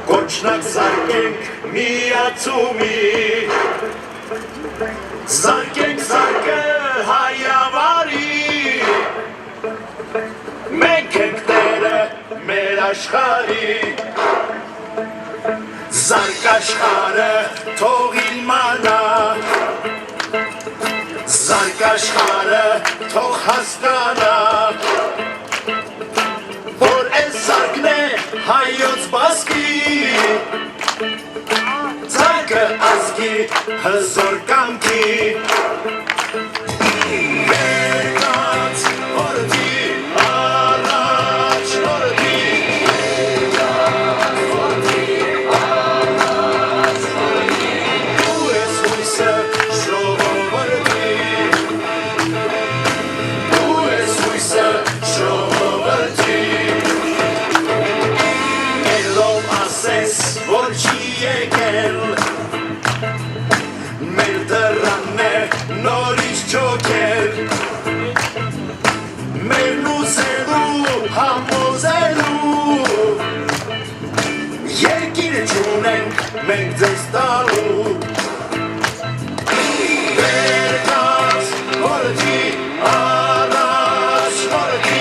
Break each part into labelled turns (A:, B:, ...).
A: Կոչնակ զարկենք միացումի, զարկենք զարկը հայավարի, մենք ենք տերը մեր աշխարի, զարկ աշխարը թող իմանա, զարկ աշխարը թող հասկանա, որ այս զարկն է հայոց բասկի, զարկը ազգի հզոր կամքի, վերկաց հորդի առաջ հորդի, դու ես հույսը ժողովրդի, դու ես հույսը ժողովրդի, որ չի եկել մեր դռանն է նորից չոքել մեր լուծելու համոզելու երկիր չունենք մենք ձեզ տալու վերկաց հորդի առաջ հորդի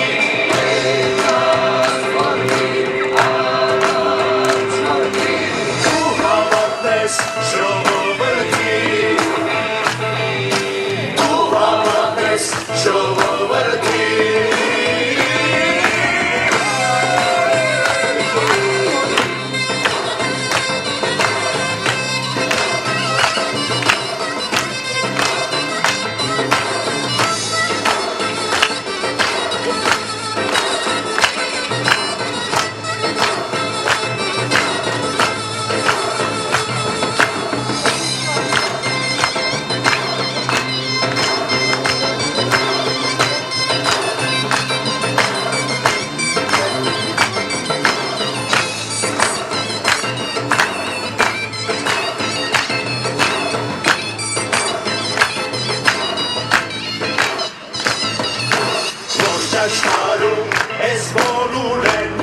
A: աշխարհում ես բոլոր են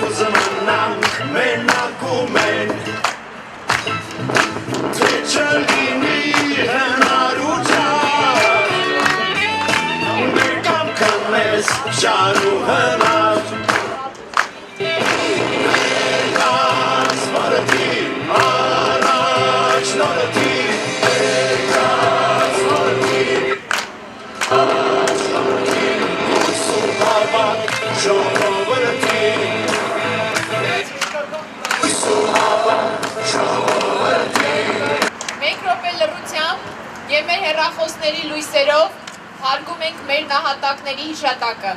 A: Ուզմանանք մենակում են Թե չլինի հնար ու ճար Մեր կամքն մեզ շար ու հնար Վերկաց վարդի առաջ նորդի Վերկաց վարդի
B: Մենք րոպե լռությամբ և մեր հեռախոսների լույսերով հարգում ենք մեր նահատակների հիշատակը։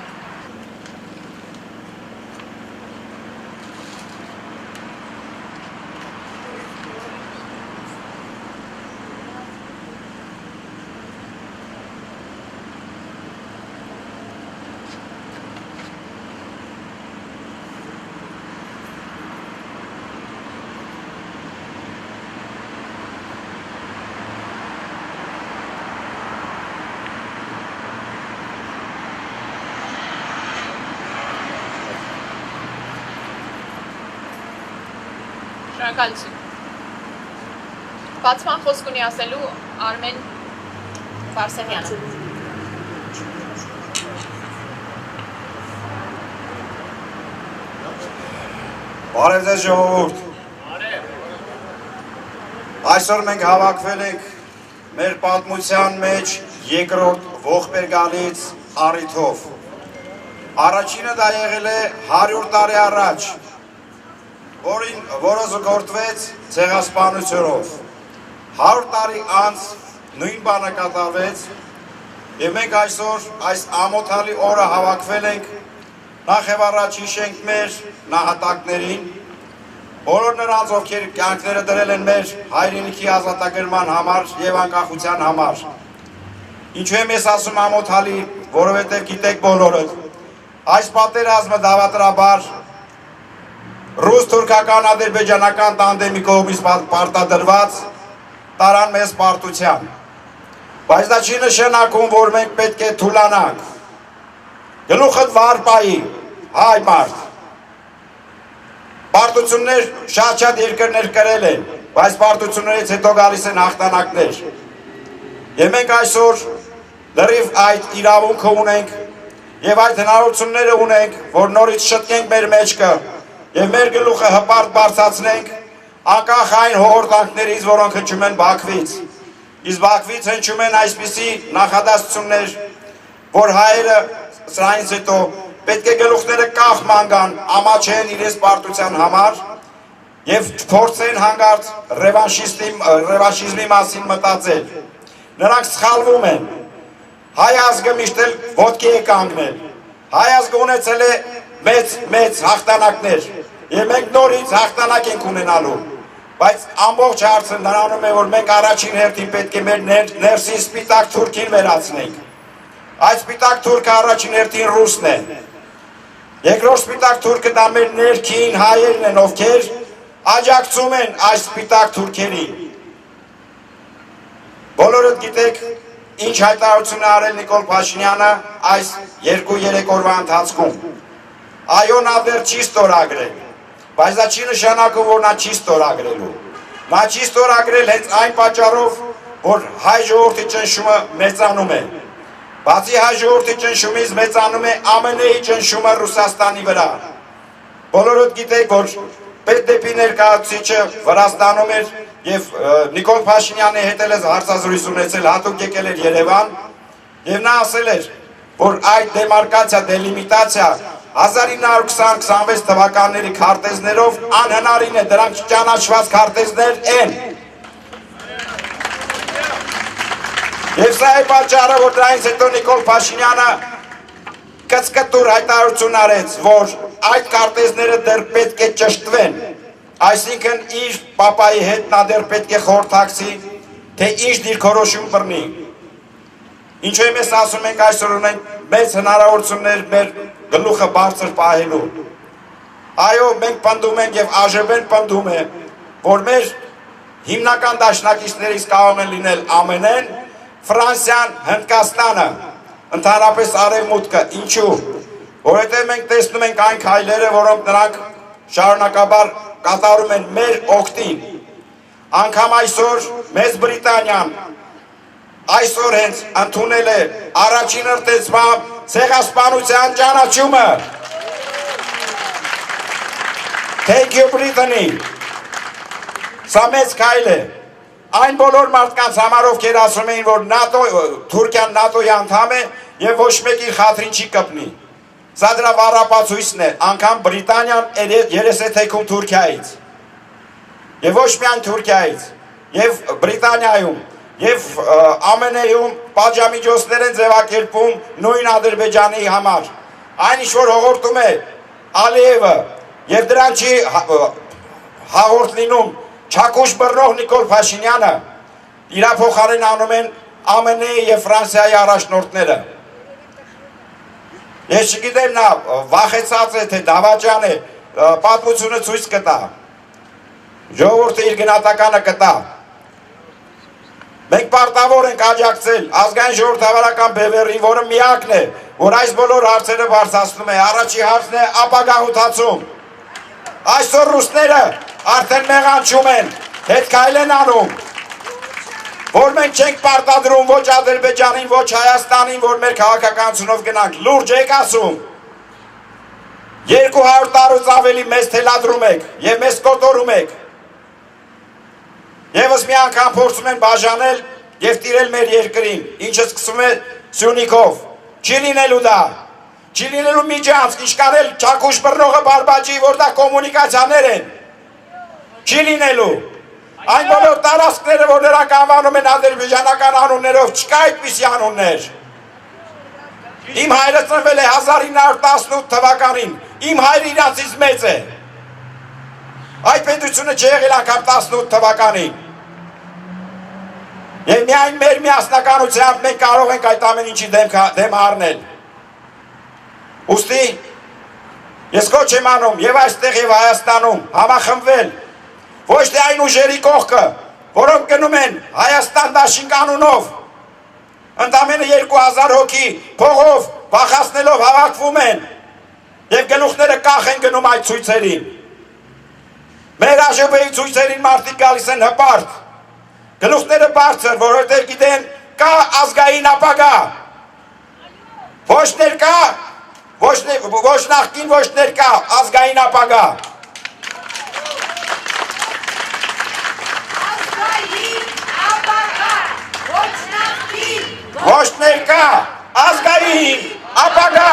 B: Շնորհակալություն։ Բացման խոսք ունի ասելու Արմեն Բարսեղյանը։
C: Բարև ձեզ ժողովուրդ։ Այսօր մենք հավաքվել ենք մեր պատմության մեջ երկրորդ ողբերգալից առիթով։ Առաջինը դա եղել է 100 տարի առաջ, որը զուգորդվեց ցեղասպանությունով։ 100 տարի անց նույն բանը կատարվեց եւ մենք այսօր այս ամոթալի օրը հավաքվել ենք նախ եւ առաջ հիշենք մեր նահատակներին, բոլոր նրանց, ովքեր կյանքները դրել են մեր հայրենիքի ազատագրման համար եւ անկախության համար։ Ինչու եմ ես ասում ամոթալի, որովհետեւ գիտեք բոլորդ, այս պատերազմը դավատրաբար ռուս-թուրքական ադրբեջանական տանդեմի կողմից պարտադրված տարան մեզ պարտության։ Բայց դա չի նշանակում, որ մենք պետք է թուլանանք։ Գլուխդ վար պայի, հայ մարդ։ Պարտություններ շատ երկրներ կրել են, բայց պարտություններից հետո գալիս են հաղթանակներ։ Եվ մենք այսօր լրիվ այդ իրավունքը ունենք եւ այդ հնարավորությունները ունենք, որ նորից շտկենք մեր մեջքը եւ մեր գլուխը հպարտ բարձրացնենք անկախ այն հողորտանքներից, որոնք հնչում են Բաքվից։ Իսկ Բաքվից հնչում են այսպիսի նախադասություններ, որ հայերը սրանից հետո պետք է գլուխները կախ մանգան, ամաչեն իրենց պարտության համար եւ փորձեն հանգարց ռևանշիզմի մասին մտածել։ Նրանք սխալվում են։ Հայ ազգը միշտ էլ ոտքի է կանգնել։ Հայ ազգը ունեցել է մեծ հաղթանակներ եւ մենք նորից հաղթանակ ենք ունենալու։ Բայց ամբողջ հարցը նրանում է, որ մենք առաջին հերթին պետք է մեր ներսին սպիտակ թուրքին վերացնենք։ Այդ սպիտակ թուրքը առաջին հերթին ռուսն է։ Երկրորդ սպիտակ թուրքը դա մեր ներքին հայերն են, ովքեր աջակցում են այս սպիտակ թուրքերին։ Բոլորդ գիտեք, ինչ հայտարարություն է արել Նիկոլ Փաշինյանը այս 2-3 օրվա ընթացքում։ Այո, նա դեռ չի ստորագրել, բայց դա չի նշանակում, որ նա չի ստորագրելու։ Նա չի ստորագրել հենց այն պատճառով, որ հայ ժողովրդի ճնշումը մեծանում է։ Բացի հայ ժողովրդի ճնշումից մեծանում է ԱՄՆ-ի ճնշումը Ռուսաստանի վրա։ Բոլորդ գիտեք, որ պետդեպի ներկայացուցիչը Վրաստանում էր եւ Նիկոլ Փաշինյանի հետ էլ հարցազրույց ունեցել, հատուկ եկել էր Երևան եւ նա ասել էր, որ այդ դեմարկացիա, դելիմիտացիա 1920-26 թվականների քարտեզներով անհնարին է, դրանք ճանաչված քարտեզներ են։ Եվ սա է պատճառը, որ դրանից հետո Նիկոլ Փաշինյանը կծկտուր հայտարարություն արեց, որ այդ քարտեզները դեռ պետք է ճշտվեն, այսինքն իր պապայի հետ նա դեռ պետք է խորհրդակցի, թե ինչ դիրքորոշում բռնի։ Ինչու եմ ես ասում, մենք այսօր ունենք մեծ հնարավորություններ մեր գլուխը բարձր պահելու։ Այո, մենք պնդում ենք եւ ԱԺԲ-ն պնդում է, որ մեր հիմնական դաշնակիցներից կարող են լինել ԱՄՆ-ն, Ֆրանսիան, Հնդկաստանը, ընդհանրապես Արևմուտքը։ Ինչու՞։ Որովհետեւ մենք տեսնում ենք այն քայլերը, որոնք նրանք շարունակաբար կատարում են մեր օգտին։ Անկամ այսօր Մեծ Բրիտանիան այսօր հենց ընդունել է առաջին հրտեցմամբ ցեղասպանության ճանաչումը։ Thank you Brittany։ Սա մեծ քայլ է։ Այն բոլոր մարդկանց համար, ովքեր ասում էին, որ Թուրքիան ՆԱՏՕ-ի անդամ է եւ ոչ մեկ իր խաթրին չի կպնի։ Սա դրա վառապացույցն է, անգամ Բրիտանիան երես է թեքում Թուրքիայից։ Եվ ոչ միայն Թուրքիայից, եւ Բրիտանիայում, եւ ԱՄՆ-ում պատժամիջոցներ են ձևակերպում նույն Ադրբեջանի համար։ Այն ինչ որ հողորտում է Ալիևը եւ դրան չի հաղորդ լինում Չակուշ բռնող Նիկոլ Փաշինյանը, իրա փոխարեն անում են ԱՄՆ-ի եւ Ֆրանսիայի առաջնորդները։ Ես չգիտեմ նա վախեցած է, թե դավաճան է, պատմությունը ցույց կտա։ Ժողովուրդը իր գնահատականը կտա։ Մենք պարտավոր ենք աջակցել ազգային ժողովրդավարական բևեռին, որը միակն է, որ այս բոլոր հարցերը բարձրացնում է։ Առաջի հարցն է ապագահութացում։ Այսօր ռուսները արդեն մեղանչում են, հետքայլ են անում, որ մենք չենք պարտադրում ոչ Ադրբեջանին, ոչ Հայաստանին, որ մեր քաղաքականությունով գնանք, լուրջ եք ասում։ 200 տարուց ավելի մեզ թելադրում եք և մեզ կոտորում եք։ Եվս մի անգամ փորձում են բաժանել եւ տիրել մեր երկրին, ինչը սկսում է Սյունիքով։ Չի լինելու դա։ Չի լինելու միջանցք, ինչքան էլ Չաքուշ բռնողը բարբաջի, որ դա կոմունիկացիաներ են։ Չի լինելու։ Այն բոլոր տարածքները, որ նրանք անվանում են ադրբեջանական անուններով, չկա այդպիսի անուններ։ Իմ հայրը ծնվել է 1918 թվականին, իմ հայրը իրանցից մեծ է։ Այդ պետությունը չեղել անգամ 18 թվականին։ Եվ միայն մեր միասնականությամբ մենք կարող ենք այդ ամեն ինչի դեմ առնել։ Ուստի ես կոչ եմ անում եւ այստեղ եւ Հայաստանում համախմբվել ոչ թե այն ուժերի կողքը, որոնք գնում են Հայաստան դաշինք անունով, ընդամենը 2000 հոգի փողով վախացնելով հավաքվում են եւ գլուխները կախ են գնում այդ ցույցերին։ Մեր ԱԺԲ-ի ցույցերին մարդիկ գալիս են հպարտ, գլուխները բարձր, որովհետև գիտեն կա ազգային ապագա, ոչ ներկա, ոչ նախկին, ոչ ներկա, ազգային ապագա։ Ոչ ներկա, ազգային ապագա,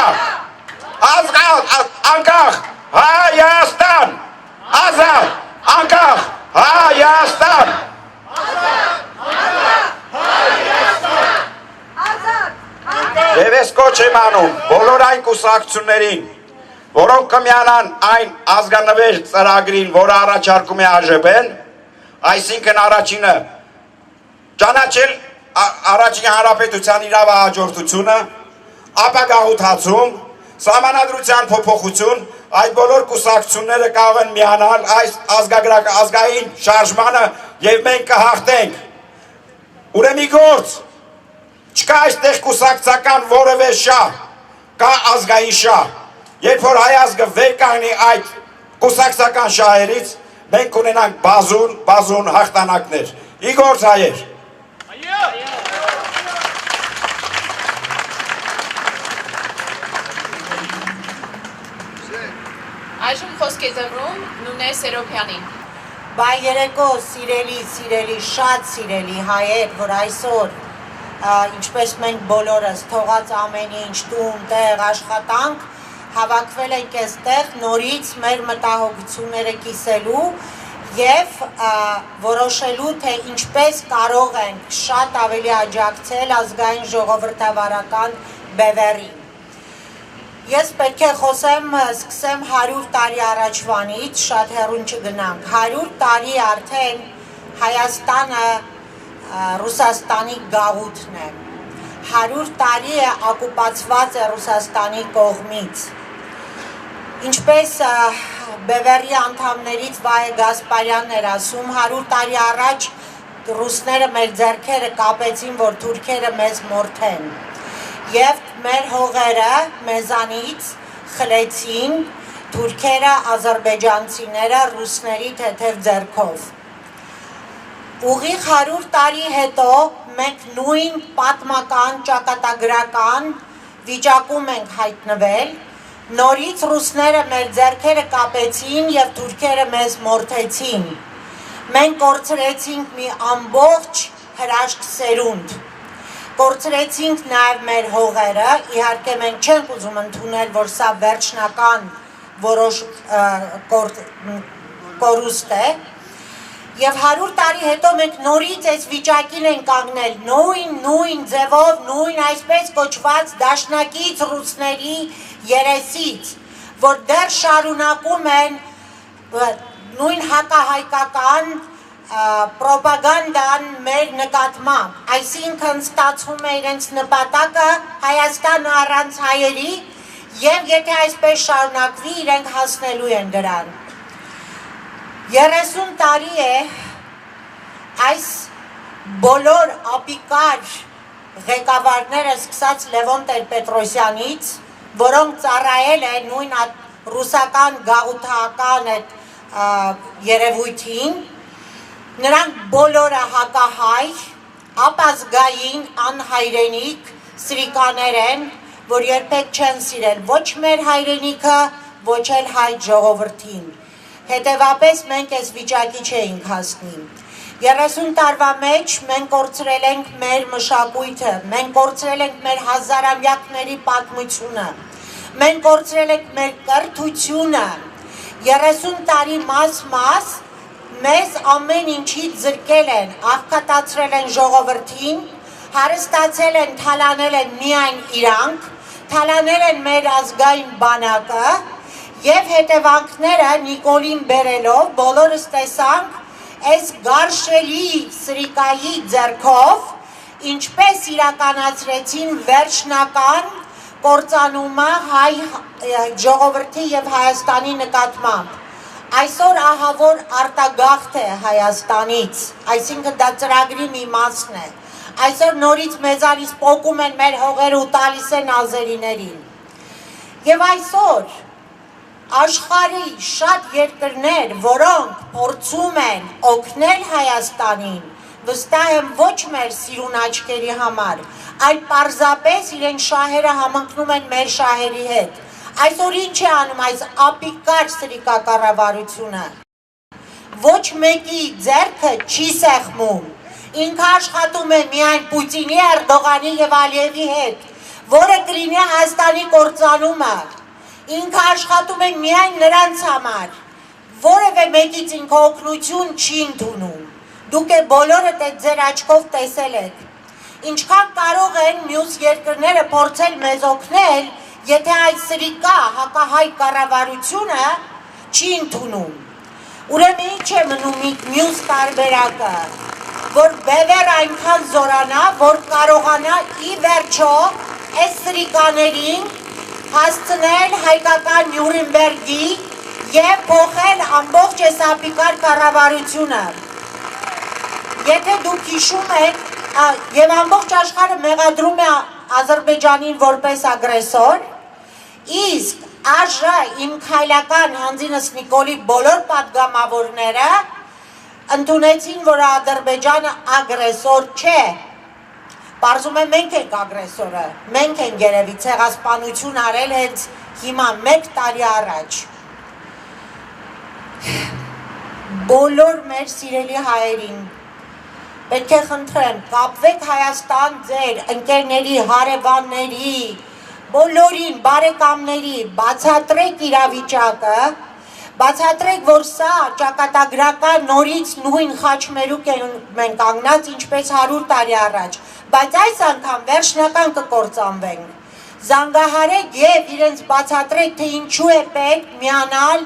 C: անկախ Հայաստան, ազատ, անկախ Հայաստան, Եվ ես կոչ եմ անում բոլոր այն կուսակցություններին, որոնք կմիանան այն ազգանվեր ծրագրին, որը առաջարկում է ԱԺԲ-ն, այսինքն առաջինը ճանաչել առաջին հանրապետության իրավահաջորդությունը, ապագաղութացում, սահմանադրության փոփոխություն, այդ բոլոր կուսակցությունները կարող են միանալ այս ազգային շարժմանը եւ մենք կհաղթենք։ Ուրեմն գործ չկա այստեղ կուսակցական որևէ շահ, կա ազգային շահ։ Երբ որ հայ ազգը վեր կանգնի այդ կուսակցական շահերից, մենք ունենանք բազուն հաղթանակներ։ Ի գործ հայեր։
B: Այժմ խոսք է դրում Նունե Սերոբյանին։
D: Բայ երեկո սիրելի, շատ սիրելի հայեր, որ այսօր ինչպես մենք բոլորս թողած ամեն ինչ տուն, տեղ, աշխատանք, հավաքվել ենք այստեղ նորից մեր մտահոգությունները կիսելու եւ որոշելու, թե ինչպես կարող ենք շատ ավելի աջակցել ազգային ժողովրդավարական բևեռին։ Ես պետք է սկսեմ 100 տարի առաջվանից, շատ հեռուն չգնանք, 100 տարի արդեն Հայաստանը Ռուսաստանի գաղութն է, 100 տարի է ակուպացված է Ռուսաստանի կողմից, ինչպես բևեռի անդամներից Վահե Գասպարյանն էր ասում, 100 տարի առաջ ռուսները մեր ձեռքերը կապեցին, որ թուրքերը մեզ մորթեն, և մեր հողերը մեզանից խլեցին թուրքերը, ազերբայջանցիները ռուսների թեթև ձեռքով։ Ուղիղ 100 տարի հետո մենք նույն պատմական, ճակատագրական վիճակում ենք հայտնվել, նորից ռուսները մեր ձեռքերը կապեցին և թուրքերը մեզ մորթեցին։ Մենք կորցրեցինք մի ամբողջ հրաշք սերունդ, կորցրեցինք նաև մեր հողերը, իհարկե մենք չենք ուզում ընդունել, որ սա վերջնական որոշ կորուստ է, Եվ 100 տարի հետո մենք նորից այս վիճակին ենք կանգնել, նույն ձևով, նույն այսպես կոչված դաշնակից ռուսների երեսից, որ դեռ շարունակում են նույն հակահայկական պրոպագանդան մեր նկատմամբ, այսինքն ստացվում է իրենց նպատակը Հայաստանը առանց հայերի և եթե այսպես շարունակվի իրենք հասնելու են դրան։ 30 տարի է այս բոլոր ապիկար ղեկավարները սկսած Լևոն Տեր-Պետրոսյանից, որոնք ծառայել են նույն ռուսական գաղութական երևույթին, նրանք բոլորը հակահայ, ապազգային, անհայրենիք սրիկաներ են, որ երբեք չեն սիրել ոչ մեր հայրենիքը, ոչ էլ հայ ժողովրդին։ Հետևապես մենք այս վիճակի չէինք հասնի։ 30 տարվա մեջ մենք կորցրել ենք մեր մշակույթը, մենք կորցրել ենք մեր հազարամյակների պատմությունը, մենք կորցրել ենք մեր կրթությունը, 30 տարի մաս մեզ ամեն ինչից զրկել են, աղքատացրել են ժողովրդին, հարստացել են, թալանել են միայն իրանք, թալանել են մեր ազգային բանակը և հետևանքները Նիկոլին բերելով բոլորս տեսանք այս գարշելի սրիկայի ձեռքով ինչպես իրականացրեցին վերջնական կործանումը հայ ժողովրդի և Հայաստանի նկատմամբ։ Այսօր ահավոր արտագաղթ է Հայաստանից, այսինքն դա ծրագրի մի մասն է։ Այսօր նորից մեզանից պոկում են մեր հողերը ու տալիս են ազերիներին։ Եվ այսօր աշխարհի շատ երկրներ, որոնք փորձում են օգնել Հայաստանին, վստահ եմ ոչ մեր սիրուն աչքերի համար, այլ պարզապես իրենց շահերը համընկնում են մեր շահերի հետ։ Այսօր ինչ է անում այս ապիկար սրիկակառավարությունը։ Ոչ մեկի ձեռքը չի սեղմում։ Ինքը աշխատում է միայն Պուտինի, Էրդողանի և Ալիևի հետ, որը կլինի Հայաստանի կործանումը։ Ինքը աշխատում է միայն նրանց համար, որևէ մեկից ինքը օգնություն չի ընդունում։ Դուք բոլորդ այդ ձեր աչքով տեսել եք։ Ինչքան կարող են մյուս երկրները փորձել մեզ օգնել, եթե այս սրիկա հակահայ կառավարությունը չի ընդունում։ Ուրեմն ինչ է մնում մյուս տարբերակը, որ բևեռ այնքան զորանա, որ կարողանա ի վերջո այս սրիկաներին հասցնել հայկական Նյուրնբերգի և փոխել ամբողջ այս ապիկար կառավարությունը։ Եթե դուք հիշում եք, և ամբողջ աշխարհը մեղադրում է Ադրբեջանին որպես ագրեսոր, իսկ ԱԺ իմ քայլական հանձինս Նիկոլի բոլոր պատգամավորները ընդունեցին, որ Ադրբեջանը ագրեսոր չէ։ Պարզում է մենք ենք ագրեսորը, մենք ենք երևի ցեղասպանություն արել հենց հիմա 1 տարի առաջ։ Բոլոր մեր սիրելի հայերին պետք է խնդրեմ, կապվեք Հայաստան ձեր ընկերների, հարևանների, բոլորին, բարեկամների, բացատրեք իրավիճակը, բացատրեք, որ սա ճակատագրական նորից նույն խաչմերուկ ենք կանգնած, ինչպես 100 տարի առաջ, բայց այս անգամ վերջնական կկործանվենք։ Զանգահարեք և իրենց բացատրեք, թե ինչու է պետք միանալ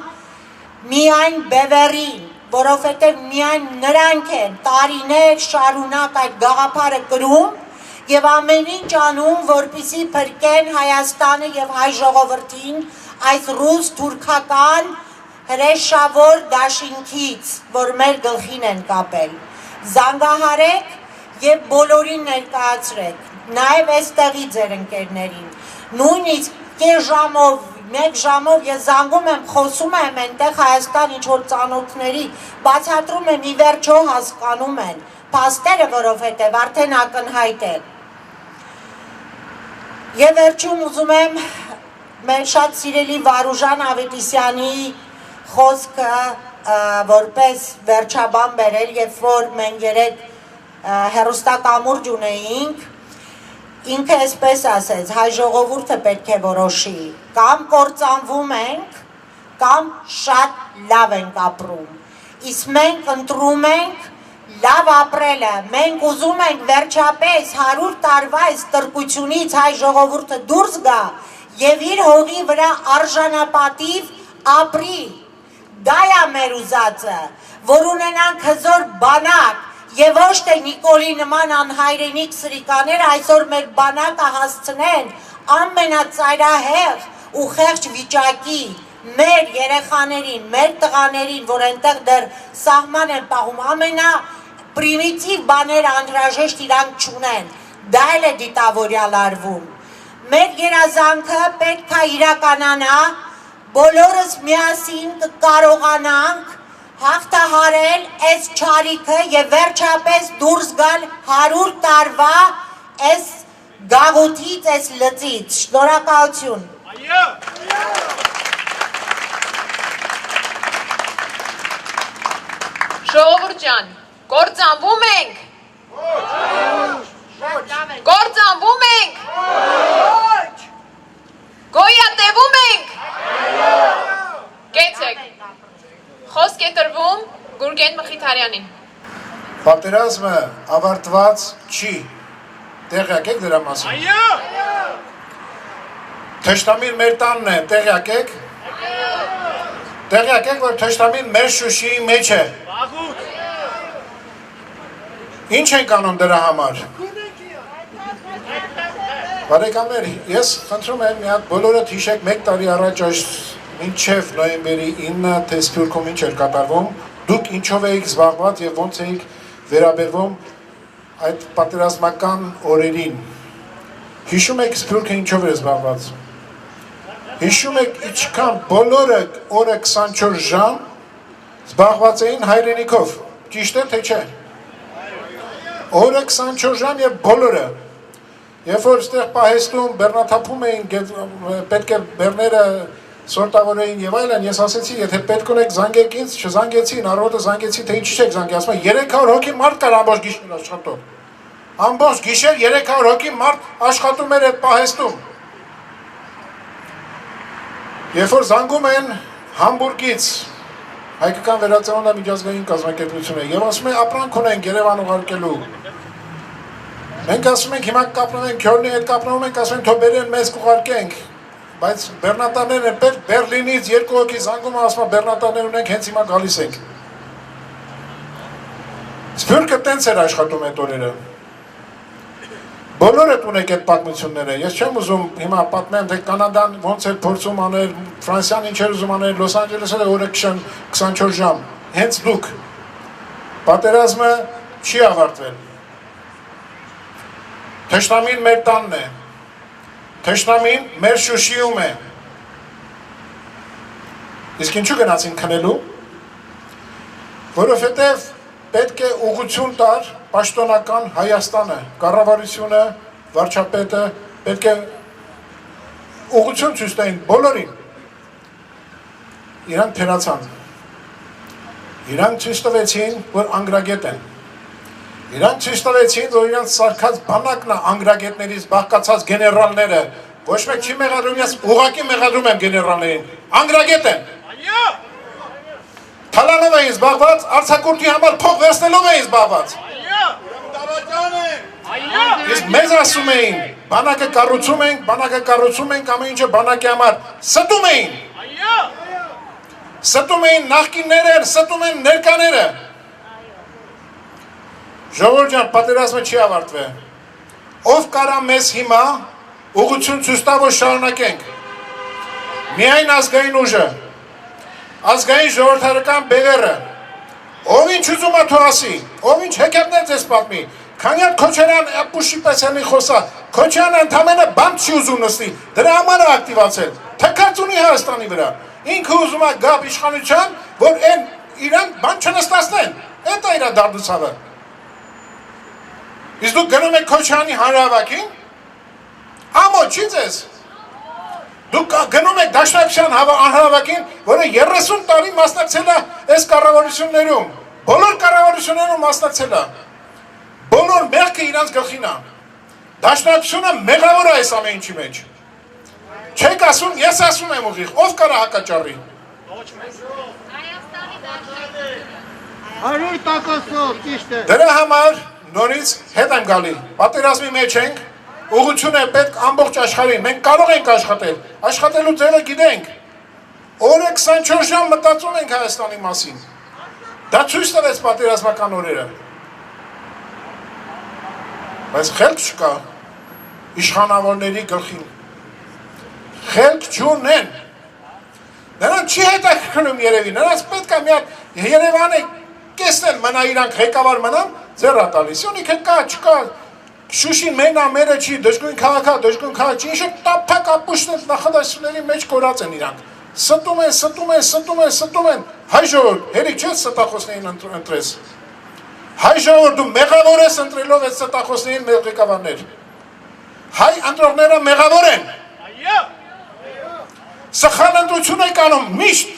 D: միայն բևեռին, որովհետև միայն նրանք են տարիներ շարունակ այդ գաղափարը կրում և ամեն ինչ անում, որպեսզի փրկեն Հայաստանը և հայ ժողովրդին այս ռուս թուրքական հրեշավոր դաշինքից, որ մեր գլխին են կապել։ Զանգահարեք և բոլորին ներկայացրեք, նաև այստեղի ձեր ընկերներին, նույնիսկ կես ժամով, 1 ժամով ես զանգում եմ, խոսում եմ այնտեղ Հայաստան ինչ-որ ծանոթների, բացատրում եմ, ի վերջո հասկանում են, փաստերը, որովհետև արդեն ակնհայտ է։ Եվ վերջում ուզում եմ մեր շատ սիրելի Վարուժան Ավետիսյանի խոսքը որպես վերջաբան բերել, երբ որ մենք երեկ հեռուստակամուրջ ունեինք, ինքը այսպես ասեց, հայ ժողովուրդը պետք է որոշի, կամ կործանվում ենք, կամ շատ լավ ենք ապրում, իսկ մենք ընտրում ենք լավ ապրելը, մենք ուզում ենք վերջապես 100 տարվա այս տրկությունից հայ ժողովուրդը դուրս գա և իր հողի վրա արժանապատիվ ապրի, դա է մեր ուզածը, որ ունենանք հզոր բանակ, և ոչ թե Նիկոլի նման անհայրենիք սրիկաներ այսօր մեր բանակը հասցնեն ամենածայրահեղ ու խեղճ վիճակի մեր երեխաներին, մեր տղաներին, որ այնտեղ դեռ սահման են պահում, ամենապրիմիտիվ բաները անհրաժեշտ իրանք չունեն, դա էլ է դիտավորյալ արվում։ Մեր երազանքը պետք է իրականանա, բոլորս միասին կկարողանանք հաղթահարել այս չարիքը և վերջապես դուրս գալ 100 տարվա այս գաղութից, այս լծից։ Շնորհակալություն։
B: Ժողովուրդ ջան, Կործանվում ենք։ Կործանվում ենք։ Գոյատևում ենք։ Կեցեք։ Խոսք է տրվում Գուրգեն Մխիթարյանին։
E: Պատերազմը ավարտված չի։ Տեղյակ եք դրա մասին։ Թշնամին մեր տանն է, տեղյակ եք։ Տեղյակ եք, որ թշնամին մեր Շուշիի մեջ է։ Ինչ ենք անում դրա համար։ Բարեկամներ, ես խնդրում եմ մի հատ բոլորդ հիշեք 1 տարի առաջ մինչև նոյեմբերի 9-ը թե Սփյուռքում ինչ էր կատարվում, դուք ինչով էիք զբաղված եւ ոնց էիք վերաբերվում այդ պատերազմական օրերին։ Հիշում եք Սփյուռքը ինչով էր զբաղված։ Հիշում եք ինչքան բոլորը օրը 24 ժամ զբաղված էին հայրենիքով, ճիշտ է թե չէ։ Օրը 24 ժամ եւ բոլորը։ Երբ որ ստեղ պահեստում բեռնաթափում էին, պետք է բեռները սորտավորեին եւ այլն, ես ասեցի, եթե պետք ունեք զանգեք ինձ, չզանգեցին, առավոտը զանգեցի, թե ինչի՞ չեք զանգի, ասում են 300 հոգի մարդ կար ամբողջ գիշեր աշխատող։ Ամբողջ գիշեր 300 հոգի մարդ աշխատում էր այդ պահեստում։ Երբ որ զանգում են Համբուրգից, հայկական վերածննդի միջազգային կազմակերպությունը, եւ ասում են ապրանք ունենք Երևան ուղարկելու։ Մենք ասում ենք հիմա կապնում ենք Քյոլնի հետ կապնում ենք, ասում են թող բերեն մեզ կուղարկենք, բայց բեռնատարներն են պետք Բերլինից 2 հոգի զանգում ասում բեռնատարներ ունենք հենց հիմա գալիս ենք։ Սփյուռքը տենց էր աշխատում այդ օրերը։ Բոլորդ ունեք այդ պատմությունները։ Ես չեմ ուզում հիմա պատմեմ, թե Կանադան ոնց էր փորձում անել, Ֆրանսիան ինչ էր ուզում անել, Լոս Անջելեսը օրը 24 ժամ։ Հենց դուք։ Պատերազմը չի ավարտվել։ Թշնամին մեր տանն է։ Թշնամին մեր Շուշիում է։ Իսկ ինչու գնացին քնելու։ Որովհետև պետք է ուղղություն տար պաշտոնական Հայաստանը, կառավարությունը, վարչապետը պետք է ուղղություն ցույց տային բոլորին։ Իրանք թերացան։ Իրանք ցույց տվեցին, որ անգրագետ են։ Իրանք ցույց տվեցին, որ իրանք սարքած բանակն է անգրագետներից բաղկացած գեներալները, ոչ մեկ չի մեղադրում, ես ուղղակի մեղադրում եմ գեներալներին, անգրագետ են։ Թալանով էին զբաղված, արձակուրդի համար փող վերցնելով էին զբաղված։ Իսկ մեզ ասում էին, բանակը կառուցում ենք, ամեն ինչը բանակի համար ստում էին։ Ստում էին նախկինները, ստում են ներկաները։ Ժողովուրդ ջան, պատերազմը չի ավարտվել։ Ով կարա մեզ հիմա ուղղություն ցույց տա, որ շարունակենք։ Միայն ազգային ուժը, ազգային ժողովրդական բևեռը, ով ինչ ուզում է թող ասի, ով ինչ հեքիաթներ ձեզ պատմի, քանի հատ Քոչարյան ապուշի պես էլի խոսա, Քոչարյանը ընդամենը բանտ չի ուզում նստի, դրա համար է ակտիվացել, թքած ունի Հայաստանի վրա, ինքը ուզում է գա իշխանության, որ այն իրան բան չնստացնեն, այդ է իր դարդուցավը։ Իսկ դուք գնում եք Քոչարյանի հանրահավաքին, ամոթ չի ձեզ։ Դուք գնում եք Դաշնակցության հանրահավաքին, որը 30 տարի մասնակցել է այս կառավարություններում, բոլոր կառավարություններում մասնակցել է, բոլոր մեղքը իրանց գլխին է։ Դաշնակցությունը մեղավոր է այս ամեն ինչի մեջ։ Չեք ասում, ես ասում եմ ուղիղ, ով կարա հակաճառի։
F: 100%-ով ճիշտ է։
E: Դրա համար նորից հետ եմ գալի, պատերազմի մեջ ենք, ուղղություն է պետք ամբողջ աշխարհին, մենք կարող ենք աշխատել, աշխատելու ձևը գիտենք, օրը 24 ժամ մտածում ենք Հայաստանի մասին, դա ցույց տվեց պատերազմական օրերը, բայց խելք չկա իշխանավորների գլխին, խելք չունեն, նրանց չի հետաքրքրում երևի, նրանց պետք է մի հատ Երևանը կեսնեն մնա իրանք ղեկավար մնան, ձեռա տալիս, ունիքը կա, չկա, Շուշին մենա մերը չի, դժգույն քաղաք չի, ինչ որ տափակ ապուշներ նախադասությունների մեջ կորած են իրանք, ստում են, հայ ժողովուրդ, հերիք չես ստախոսներին ընտրես, հայ ժողովուրդ դու մեղավոր ես ընտրելով այդ ստախոսներին մեր ղեկավարներ, հայ ընտրողները մեղավոր են, սխալ ընտրություն եք անում, միշտ,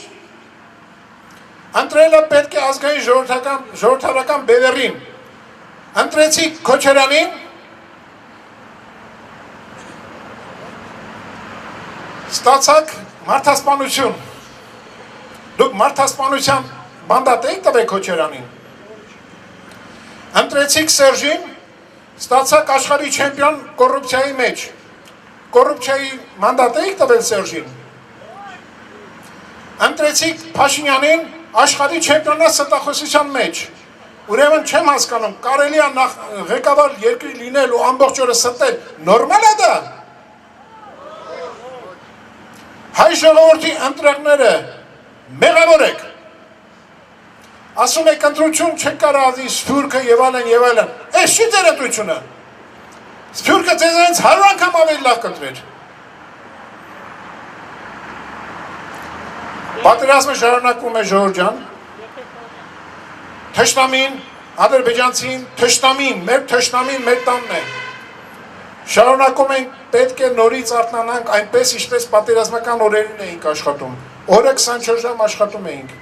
E: ընտրելը պետք է ազգային ժողովրդական բևեռին։ Ընտրեցիք Քոչարյանին, ստացաք մարդասպանություն։ Դուք մարդասպանության մանդատ եք տվել Քոչարյանին։ Ընտրեցիք Սերժին, ստացաք աշխարհի չեմպիոն կոռուպցիայի մեջ։ Կոռուպցիայի մանդատ եք տվել Սերժին։ Ընտրեցիք Փաշինյանին, աշխարհի չեմպիոնա ստախոսության մեջ։ Ուրեմն չեմ հասկանում, կարելի է նախ ղեկավար երկրի լինել ու ամբողջ օրը ստել, նորմալ է դա։ Հայ ժողովրդի ընտրողները մեղավոր եք։ Ասում եք ընտրություն չեք կարող ազի Սփյուռքը եւ այլն եւ այլն։ Էս չի ձեր ընտրությունը։ Սփյուռքը ձեզանից 100 անգամ ավելի լավ կընտրեր։ Պատերազմը շարունակվում է Ժորժ ջան։ Թշնամին, ադրբեջանցին, թշնամին, մեր տանն է։ Շարունակում ենք, պետք է նորից արթնանանք այնպես, ինչպես պատերազմական օրերին էինք աշխատում։ Օրը 24 ժամ աշխատում էինք։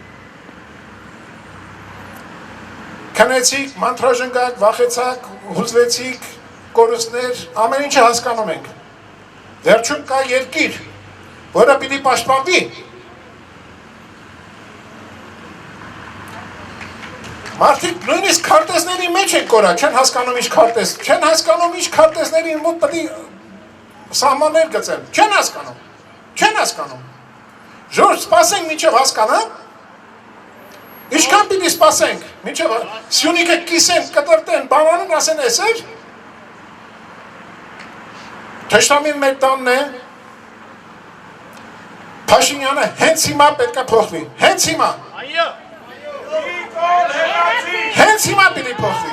E: Քնեցիք, մանրաժնգաք, վախեցաք, հուզվեցիք, կորուստներ, ամեն ինչը հասկանում ենք։ Վերջում կա երկիր, որը պիտի պաշտպանվի։ Մարդիկ նույնիսկ քարտեզների մեջ են կորա, չեն հասկանում ինչ քարտեզ, չեն հասկանում ինչ քարտեզների մոտ պետք է սահմաններ գծեն, չեն հասկանում։ Ժորժ, սպասենք մինչև հասկանա։ Ինչքան պիտի սպասենք, մինչև Սյունիքը կիսեն, կտրտեն, բանանին ասեն էսեր։ Թշնամին մեր տանն է։ Փաշինյանը հենց հիմա պետք է փոխվի, հենց հիմա։ Հենց հիմա պիտի փոխվի։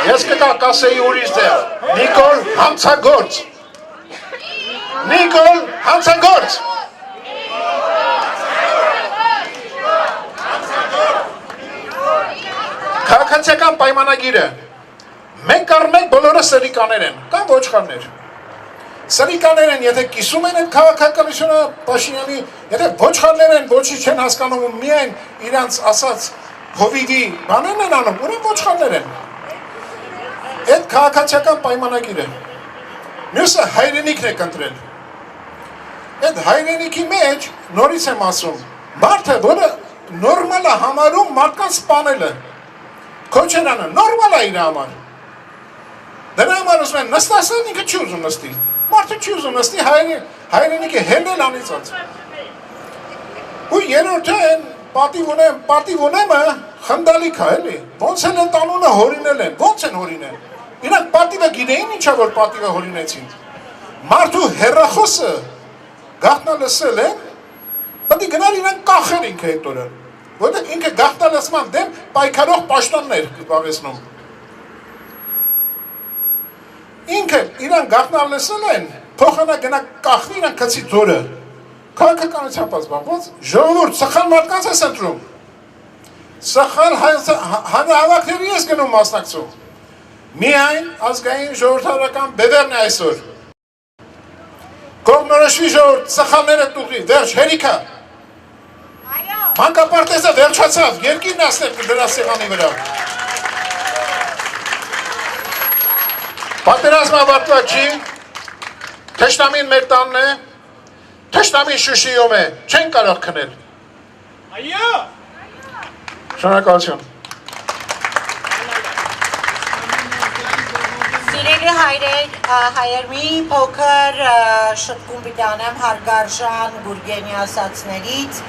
E: Ես կասեի ուրիշ դեր, Նիկոլ Հանցագործ։ Նիկոլ Հանցագործ։ Քաղաքացիական պայմանագիրը։ Մենք առ մենք բոլորը սրիկաներ են, կամ ոչխարներ։ Սրիկաներ են, եթե կիսում են այդ քաղաքականությունը Փաշինյանի, եթե ոչխարներ են, ոչի չեն հասկանում ու միայն իրանց ասած հովիվի բաներն են անում, ուրեմն ոչխարներ են։ Այդ քաղաքացիական պայմանագիրը։ Մյուսը հայրենիքն է կընտրել։ Այդ հայրենիքի մեջ նորից եմ ասում, մարդը, որը նորմալ է համարում մարդկանց սպանելը, Քոչարյանը նորմալ է իր համար։ Դրա համար ուզում են նստասեն, ինքը չի ուզում նստի։ Մարդը չի ուզում նստի, հայրենիքը հելնել անիծած։ Ու երորդը են պատիվ ունեմը խնդալիք է, էլի։ Ոնց են տանունը հորինել են, ոնց են հորինել։ Իրանք պատիվը գիտեին ինչա որ պատիվը հորինեցին։ Մարդու հեռախոսը գաղտնալսել են, պետք է գնալ իրանք կախեր ինքը այդ օրը։ Որտեղ ինքը գաղտնալսման դեմ պայքարող պաշտոններ զբաղեցնում։ Ինքը իրան գաղտնալսել են, փոխանակ գնա կախվի իրան քցի ձորը։ Քաղաքականությամբ զբաղված ժողովուրդ սխալ մարդկանց է ընտրում։ Սխալ հանրահավաքների ես գնում մասնակցում։ Միայն ազգային ժողովրդական բևեռն է այսօր։ Կողմնորոշվի ժողովուրդ սխալները տուղի, վերջ, հերիքա։ Մանկապարտեզը վերջացավ, երկիրն ասներ դրա սեղանի վրա։ Պատերազմը ավարտված չի, թշնամին մեր տանն է, թշնամին Շուշիում է, չեն կարող քնել։ Այո։ Շնորհակալություն։
D: Սիրելի հայեր, մի փոքր շտկում պիտի անեմ հարգարժան Գուրգենի ասածներից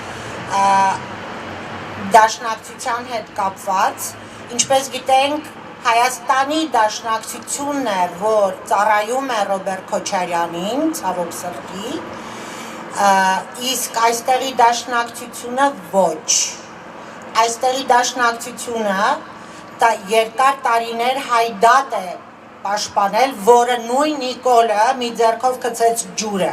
D: դաշնակցության հետ կապված, ինչպես գիտենք, Հայաստանի դաշնակցությունն է, որ ծառայում է Ռոբերտ Քոչարյանին, ցավոք սրտի, իսկ այստեղի դաշնակցությունը ոչ։ Այստեղի դաշնակցությունը երկար տարիներ հայդատ է պաշտպանել, որը նույն Նիկոլը մի ձեռքով գցեց ջուրը,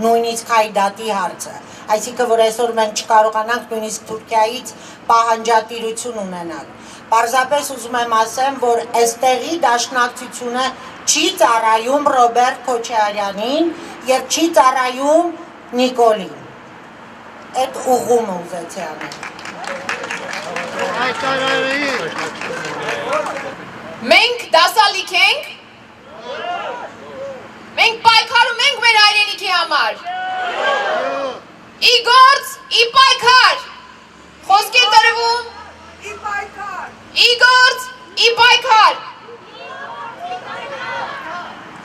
D: նույնիսկ հայդատի հարցը։ Այսինքն, որ այսօր մենք չկարողանանք նույնիսկ Թուրքիայից պահանջատիրություն ունենալ։ Պարզապես ուզում եմ ասեմ, որ այստեղի դաշնակցությունը չի ծառայում Ռոբերտ Քոչարյանին եւ չի ծառայում Նիկոլին։ Այդ ուղղումը ուզեցի անել։
B: Մենք դասալիք ենք։ Մենք պայքարում ենք մեր հայրենիքի համար։ Ի գործ, ի պայքար։ Խոսք է տրվում։ Ի պայքար։ Ի գործ, ի պայքար։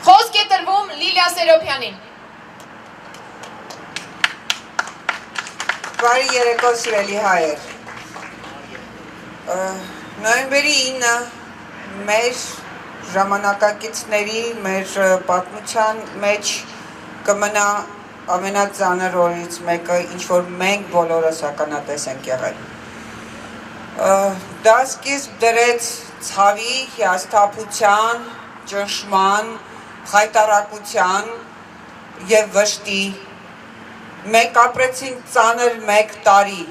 B: Խոսք է տրվում Լիլիա Սերոբյանին։
G: Բարի երեկո սիրելի հայեր։ Նոյեմբերի 9-ը մեր ժամանակակիցների, մեր պատմության մեջ կմնա ամենածանր օրից մեկը, ինչ որ մենք բոլորս ականատես ենք եղել։ Դա սկիզբ դրեց ցավի, հիասթափության, ճնշման, խայտարակության եւ վշտի։ Մենք ապրեցինք ծանր 1 տարի,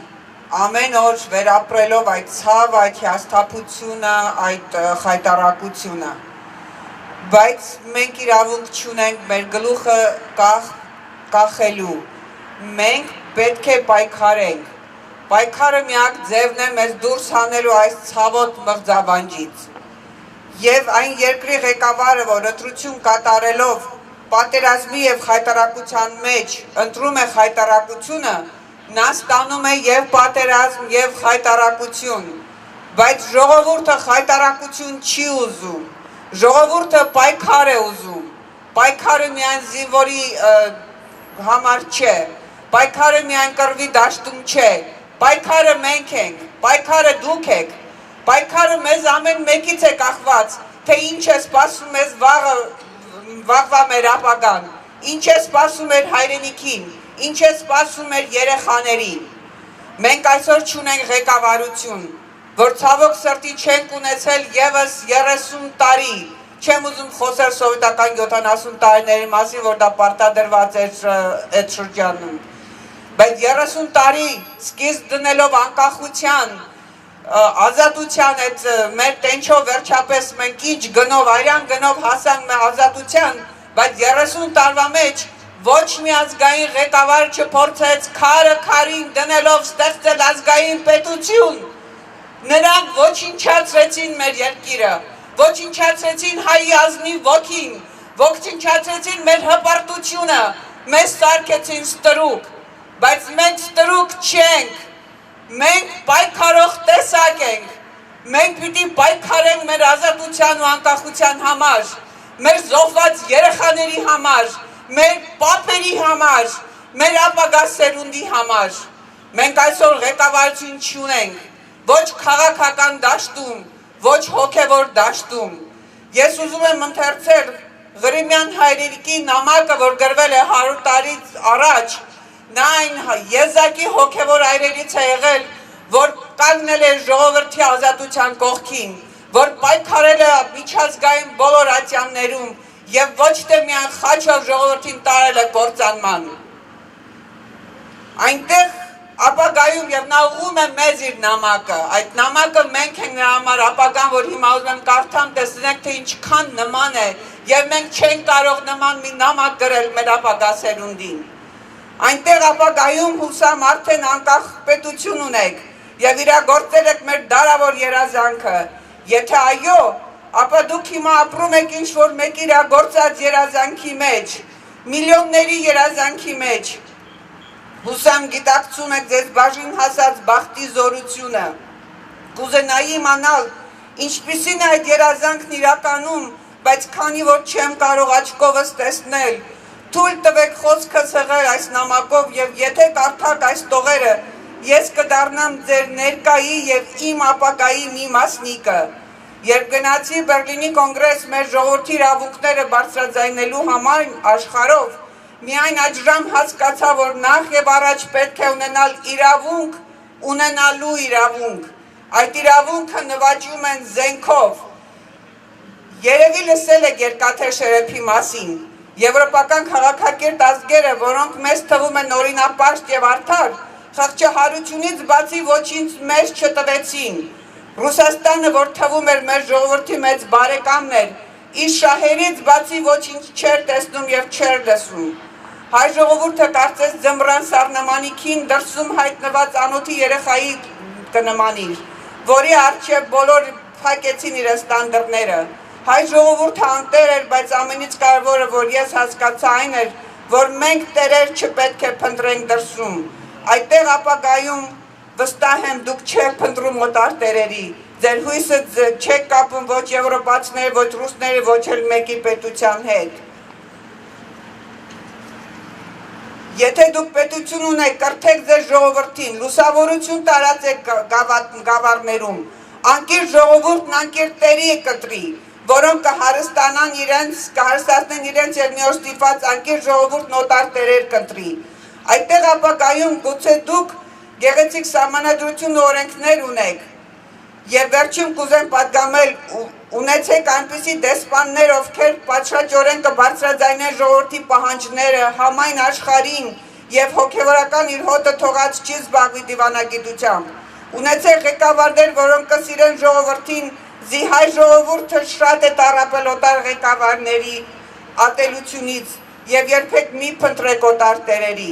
G: ամեն օր վերապրելով այդ ցավ, այդ հիասթափությունը, այդ խայտարակությունը։ Բայց մենք իրավունք չունենք մեր գլուխը կախելու։ Մենք պետք է պայքարենք։ Պայքարը միակ ձևն է մեզ դուրս հանելու այս ցավոտ մղձավանջից։ Եվ այն երկրի ղեկավարը, որ ընտրություն կատարելով պատերազմի եւ խայտարակության մեջ ընտրում է խայտարակությունը, նա ստանում է եւ պատերազմ եւ խայտարակություն, բայց ժողովուրդը խայտարակություն չի ուզում, ժողովուրդը պայքար է ուզում, պայքարը միայն զինվորի համար չէ, պայքարը միայն կռվի դաշտում չէ, պայքարը մենք ենք, պայքարը դուք եք, պայքարը մեզ ամեն մեկից է կախված, թե ինչ է սպասում մեզ վաղվա մեր ապագան, ինչ է սպասում մեր հայրենիքին, ինչ է սպասում մեր երեխաներին։ Մենք այսօր չունենք ղեկավարություն, որ ցավոք սրտի չենք ունեցել եւս 30 տարի։ Չեմ ուզում խոսել սովետական 70 տարիների մասին, որ դա պարտադրված էր այդ շրջանում։ Բայց 30 տարի սկիզբ դնելով անկախության, ազատության այդ մեր տենչով վերջապես մենք ինչ գնով, արյան գնով հասանք մեր ազատության, բայց 30 տարվա մեջ ոչ մի ազգային ղեկավար չփորձեց քարը քարին դնելով ստեղծել ազգային պետություն։ Նրանք ոչնչացրեցին մեր երկիրը, ոչնչացրեցին հայ ազնիվ ոգին, ոչնչացրեցին մեր հպարտությունը, մեզ սարքեցին ստրուկ, բայց մենք ստրուկ չենք, մենք պայքարող տեսակ ենք, մենք պիտի պայքարենք մեր ազատության ու անկախության համար, մեր զոհված երեխաների համար, մեր պապերի համար, մեր ապագա սերունդի համար։ Մենք այսօր ղեկավարություն չունենք, ոչ քաղաքական դաշտում, ոչ հոգևոր դաշտում։ Ես ուզում եմ ընթերցել Ղրիմյան հայրենիքի նամակը, որ գրվել է 100 տարից առաջ, նա այն եզակի հոգևոր այրերից է եղել, որ կանգնել է ժողովրդի ազատության կողքին, որ պայքարել է միջազգային բոլոր ատյաններում եւ ոչ թե միայն խաչով ժողովրդին տարել է կործանման։ Այնտեղ ապագայում եւ նա ուղում է մեզ իր նամակը, այդ նամակը մենք ենք նրա համար ապագան, որ հիմա ուզում եմ կարդամ, տեսնենք թե ինչքան նման է եւ մենք չենք կարող նման մի նամակ գրել մեր ապագա սերունդին։ Այնտեղ ապագայում հուսամ արդեն անկախ պետություն ունեք եւ իրագործել եք մեր դարավոր երազանքը։ Եթե այո, ապա դուք հիմա ապրում եք ինչ-որ մեկ իրագործած երազանքի մեջ, միլիոնների երազանքի մեջ։ Հուսամ գիտակցում եք ձեզ բաժին հասած բախտի զորությունը։ Կուզենայի իմանալ, ինչպիսին է այդ երազանքն իրականում, բայց քանի որ չեմ կարող աչքովս տեսնել, թույլ տվեք խոսքս հղել այս նամակով եւ եթե կարդաք այս տողերը, ես կդառնամ ձեր ներկայի եւ իմ ապագայի մի մասնիկը։ Երբ գնացի Բերլինի կոնգրես մեր ժողովրդի իրավունքները բարձրաձայնելու համար աշխարհով, միայն այժմ հասկացա, որ նախ եւ առաջ պետք է ունենալ իրավունք, ունենալու իրավունք։ Այդ իրավունքը նվաճում են զենքով։ Երևի լսել եք Երկաթե Շերեփի մասին։ Եվրոպական քաղաքակիրթ ազգերը, որոնք մեզ թվում են օրինապաշտ եւ արդար, խղճահարությունից բացի ոչինչ մեզ չտվեցին։ Ռուսաստանը, որ թվում էր մեր ժողովրդի մեծ բարեկամն էր, իր շահերից բացի ոչինչ չէր տեսնում եւ չէր լսում։ Հայ ժողովուրդը կարծես ձմռան սառնամանիքին դրսում հայտնված անոթի երեխայի կնմանիր, որի առջև բոլոր փակեցին իրենց տանդրները։ Հայ ժողովուրդը անտեր էր, բայց ամենից կարևորը, որ ես հասկացա այն էր, որ մենք տերեր չպետք է փնտրենք դրսում։ Այդտեղ ապագայում վստահ եմ դուք չեք փնտրում օտար տերերի։ Ձեր հույսը չեք կապում ոչ եվրոպացիների, ոչ ռուսների, ոչ էլ մեկի պետության հետ։ Եթե դուք պետություն ունեք, կրթեք ձեր ժողովրդին, լուսավորություն տարածեք գավառներում, անկիրճ ժողովուրդն անկիրճ տերի կտրի, որոնք կհարստացնեն իրենց եւ մի օր ստիպված անկիրճ ժողովուրդն օտար տերեր կտրի։ Այդտեղ ապագայում գուցե դուք գեղեցիկ սահմանադրություն ու օրենքներ ունեք եւ վերջում կուզեմ պատգամել ունեցեք այնպիսի դեսպաններ, ովքեր պատշաճորեն կբարձրաձայնեն ժողովրդի պահանջները համայն աշխարհին եւ հոգեվորական իր հոտը թողած չի զբաղվի դիվանագիտությամբ։ Ունեցեք ղեկավարներ, որոնք կսիրեն ժողովրդին, հայ ժողովուրդը շատ է տառապել օտար ղեկավարների ատելությունից եւ երբեք մի փնտրեք օտար տերերի։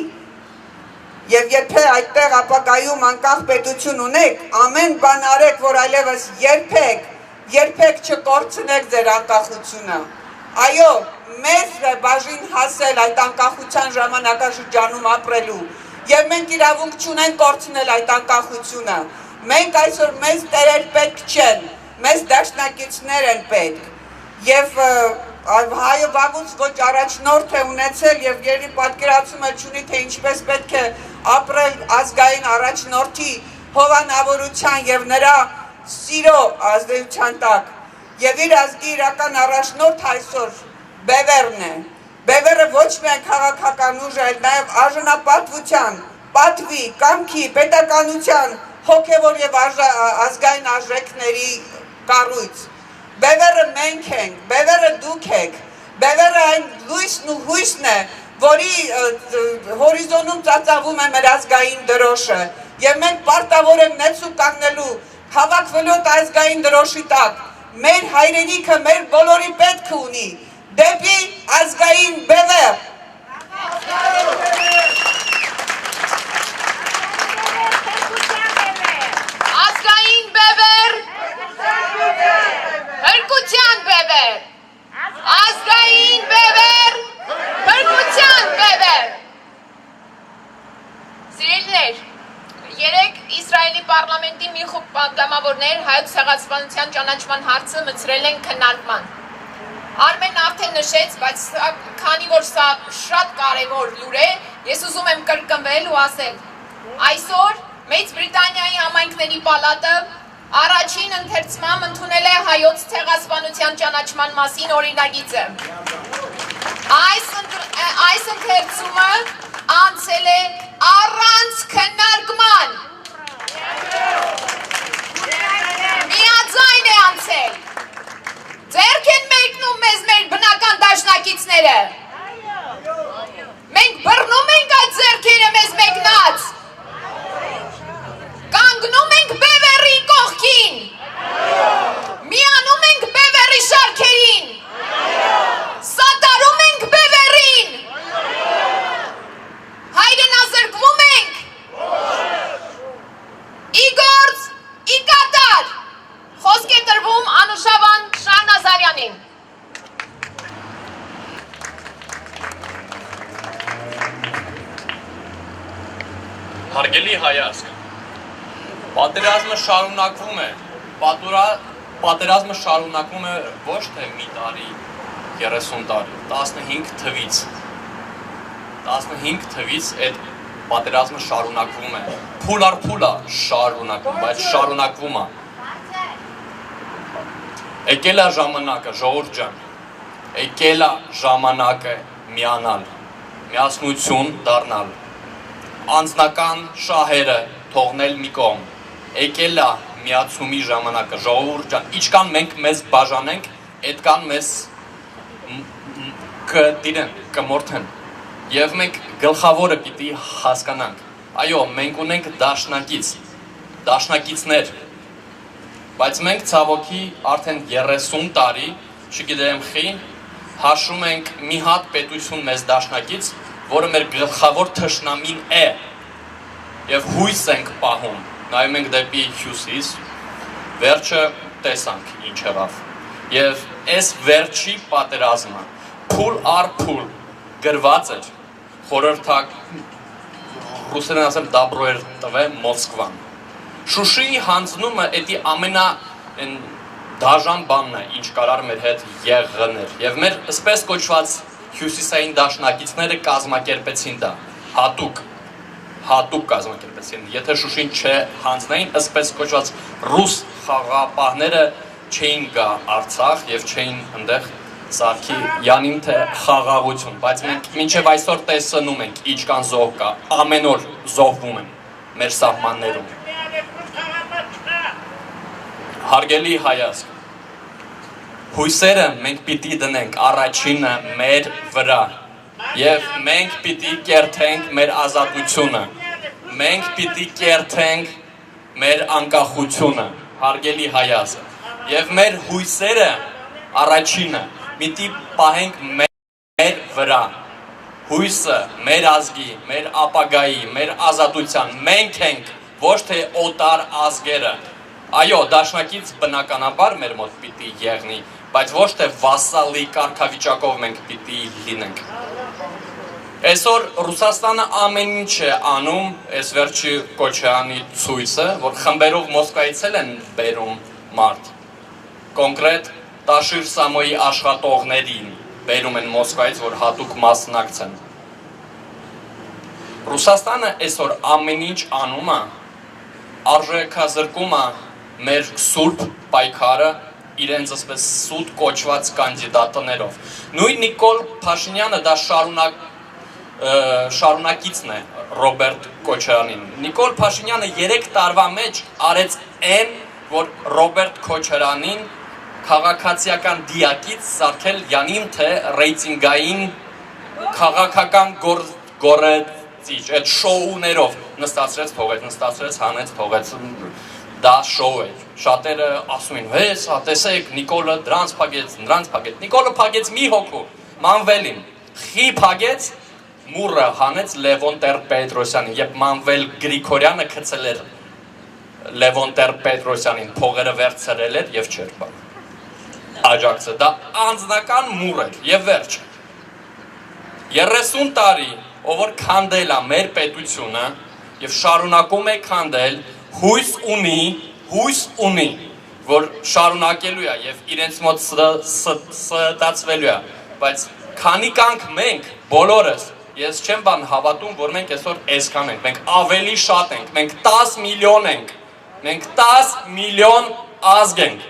G: Եվ եթե այդտեղ ապագայում անկախ պետություն ունեք, ամեն բան արեք, որ այլևս երբեք չկորցնեք ձեր անկախությունը։ Այո, մեզ է բաժին հասել այդ անկախության ժամանակաշրջանում ապրելու, եւ մենք իրավունք չունենք կորցնել այդ անկախությունը։ Մենք այսօր մեզ տերեր պետք չեն, մեզ դաշնակիցներ են պետք։ Եվ հայը վաղուց ոչ առաջնորդ է ունեցել եւ երբ պատկերացումը չունի, թե ինչպես պետք է ապրել ազգային առաջնորդի հովանավորության եւ նրա սիրո ազդեցության տակ։ Եվ իր ազգի իրական առաջնորդ այսօր Բևերն է։ Բևերը ոչ միայն քաղաքական ուժ է, այլ նաեւ արժանապատվության, պատվի, կամքի, պետականության, հոգեվոր եւ ազգային արժեքների կառույց։ Բևերը մենք ենք, բևերը դուք եք, բևերը այն լույսն ու հույսն է, որի հորիզոնում ծածաղում է մեր ազգային դրոշը, եւ մենք պարտավոր ենք նեցու կանգնելու, հավաքվելու ազգային դրոշի տակ, մեր հայրենիքը մեր բոլորի պետք ունի, դեպի ազգային բևեր։
B: Ազգային բևեր, հրկության բևեր, ազգային բևեր, հրկության բևեր։ Սիրելիներ, երեկ Իսրայելի պարլամենտի մի խումբ պատգամավորներ հայոց ցեղասպանության ճանաչման հարցը մտցրել են քննարկման։ Արմենն արդեն նշեց, բայց քանի որ սա շատ կարևոր լուր է, ես ուզում եմ կրկնվել ու ասել. այսօր Մեծ Բրիտանիայի համայնքների պալատը առաջին ընթերցմամբ ընդունել է հայոց ցեղասպանության ճանաչման մասին օրինագիծը։ Այս ընթերցումը անցել է առանց քննարկման։ Միաձայն է անցել։ Ձեռք են մեկնում մեզ մեր բնական դաշնակիցները։ Մենք բռնում ենք այդ ձեռքերը մեզ մեկնած։ Կանգնում ենք բևերի կողքին, միանում ենք բևերի շարքերին, սատարում ենք բևերին, հայրենազրկվում ենք, ի գործ, ի կատար, խոսք է տրվում Անուշավան Շահնազարյանին։
H: Հարգելի հայազգ, պատերազմը շարունակվում է, պատերազմը շարունակվում է ոչ թե մի տարի, 30 տարի, 15 թվից այդ պատերազմը շարունակվում է, փուլ առ փուլ է շարունակվում, բայց շարունակվում է։ Եկել է ժամանակը, ժողովուրդ ջան, եկել է ժամանակը միանալ, միասնություն դառնալ, անձնական շահերը թողնել մի կողմ, եկել է միացումի ժամանակը, ժողովուրդ ջան, ինչքան մենք մեզ բաժանենք, այդքան մեզ կտիրեն, կմորթեն, եւ մենք գլխավորը պիտի հասկանանք, այո, մենք ունենք դաշնակիցներ, բայց մենք ցավոքի արդեն 30 տարի, չգիտեմ խի, հաշվում ենք մի հատ պետություն մեզ դաշնակից, որը մեր գլխավոր թշնամին է, եւ հույս ենք պահում, նայում ենք դեպի հյուսիս, վերջը տեսանք ինչ եղավ, եւ այս վերջի պատերազմը փուլ առ փուլ գրված էր, խորհրդակ ռուսերեն ասեմ դաբրո էր տվել Մոսկվան։ Շուշիի հանձնումը էդի ամենա դաժան բանն է, ինչ կարար մեր հետ եղներ, եւ մեր այսպես կոչված հյուսիսային դաշնակիցները կազմակերպեցին դա, հատուկ կազմակերպեցին, եթե Շուշին չհանձնային, այսպես կոչված ռուս խաղապահները չէին գա Արցախ եւ չէին այնտեղ սարքի յանին թե խաղաղություն, բայց մենք մինչև այսօր տեսնում ենք ինչքան զոհ կա, ամեն օր զոհվում են մեր սահմաններում։ Հարգելի հայազգ, հույսերը մենք պիտի դնենք առաջինը մեր վրա եւ մենք պիտի կերտենք մեր ազատությունը, մենք պիտի կերտենք մեր անկախությունը, հարգելի հայազգ, եւ մեր հույսերը առաջինը պիտի պահենք մեր վրա, հույսը մեր ազգի, մեր ապագայի, մեր ազատության, մենք ենք, ոչ թե օտար ազգերը, այո, դաշնակից բնականաբար մեր մոտ պիտի եղնի, բայց ոչ թե վասալի կարգավիճակով մենք պիտի լինենք։ Այսօր Ռուսաստանը ամեն ինչ է անում, այս վերջի Կոչյանի ցույցը, որ խմբերով Մոսկվայից են բերում մարդ, կոնկրետ Տաշիր Սամոյի աշխատողներին բերում են Մոսկվայից, որ հատուկ մասնակցեն։ Ռուսաստանը այսօր ամեն ինչ անում է, արժեքազրկում է մեր սուրբ պայքարը իրենց ասպես սուտ կոչված կանդիդատներով։ Նույն Նիկոլ Փաշինյանը դա շարունակիցն է Ռոբերտ Քոչարյանին։ Նիկոլ Փաշինյանը 3 տարվա մեջ արեց այն, որ Ռոբերտ Քոչարյանին քաղաքացիական դիակից սարքել յանին թե ռեյտինգային քաղաքական գորեցիչ, այդ շոուներով նստացրեց, թողեց, նստացրեց, հանեց, թողեց, դա շոու էր։ Շատերը ասում են, հես, տեսեք, Նիկոլը դրանց փագեց, նրանց փագեց։ Նիկոլը փագեց մի հոգու, Մանվելին, խի փագեց, մուրը հանեց Լևոն Տեր-Պետրոսյանին, երբ Մանվել Գրիգորյանը գցել էր Լևոն Տեր-Պետրոսյանին, փողերը վերցրել էր եւ չէր բան։ Աջակցը դա անձնական մուր էր եւ վերջ։ 30 տարի, ով որ քանդել է մեր պետությունը եւ շարունակում է քանդել, հույս ունի, որ շարունակելու է եւ իրենց մոտ ստացվելու է, բայց քանի կանք մենք բոլորս, ես չեմ բան հավատում, որ մենք այսօր այսքան ենք, մենք ավելի շատ ենք, մենք 10 միլիոն ենք, մենք 10 միլիոն ազգ ենք։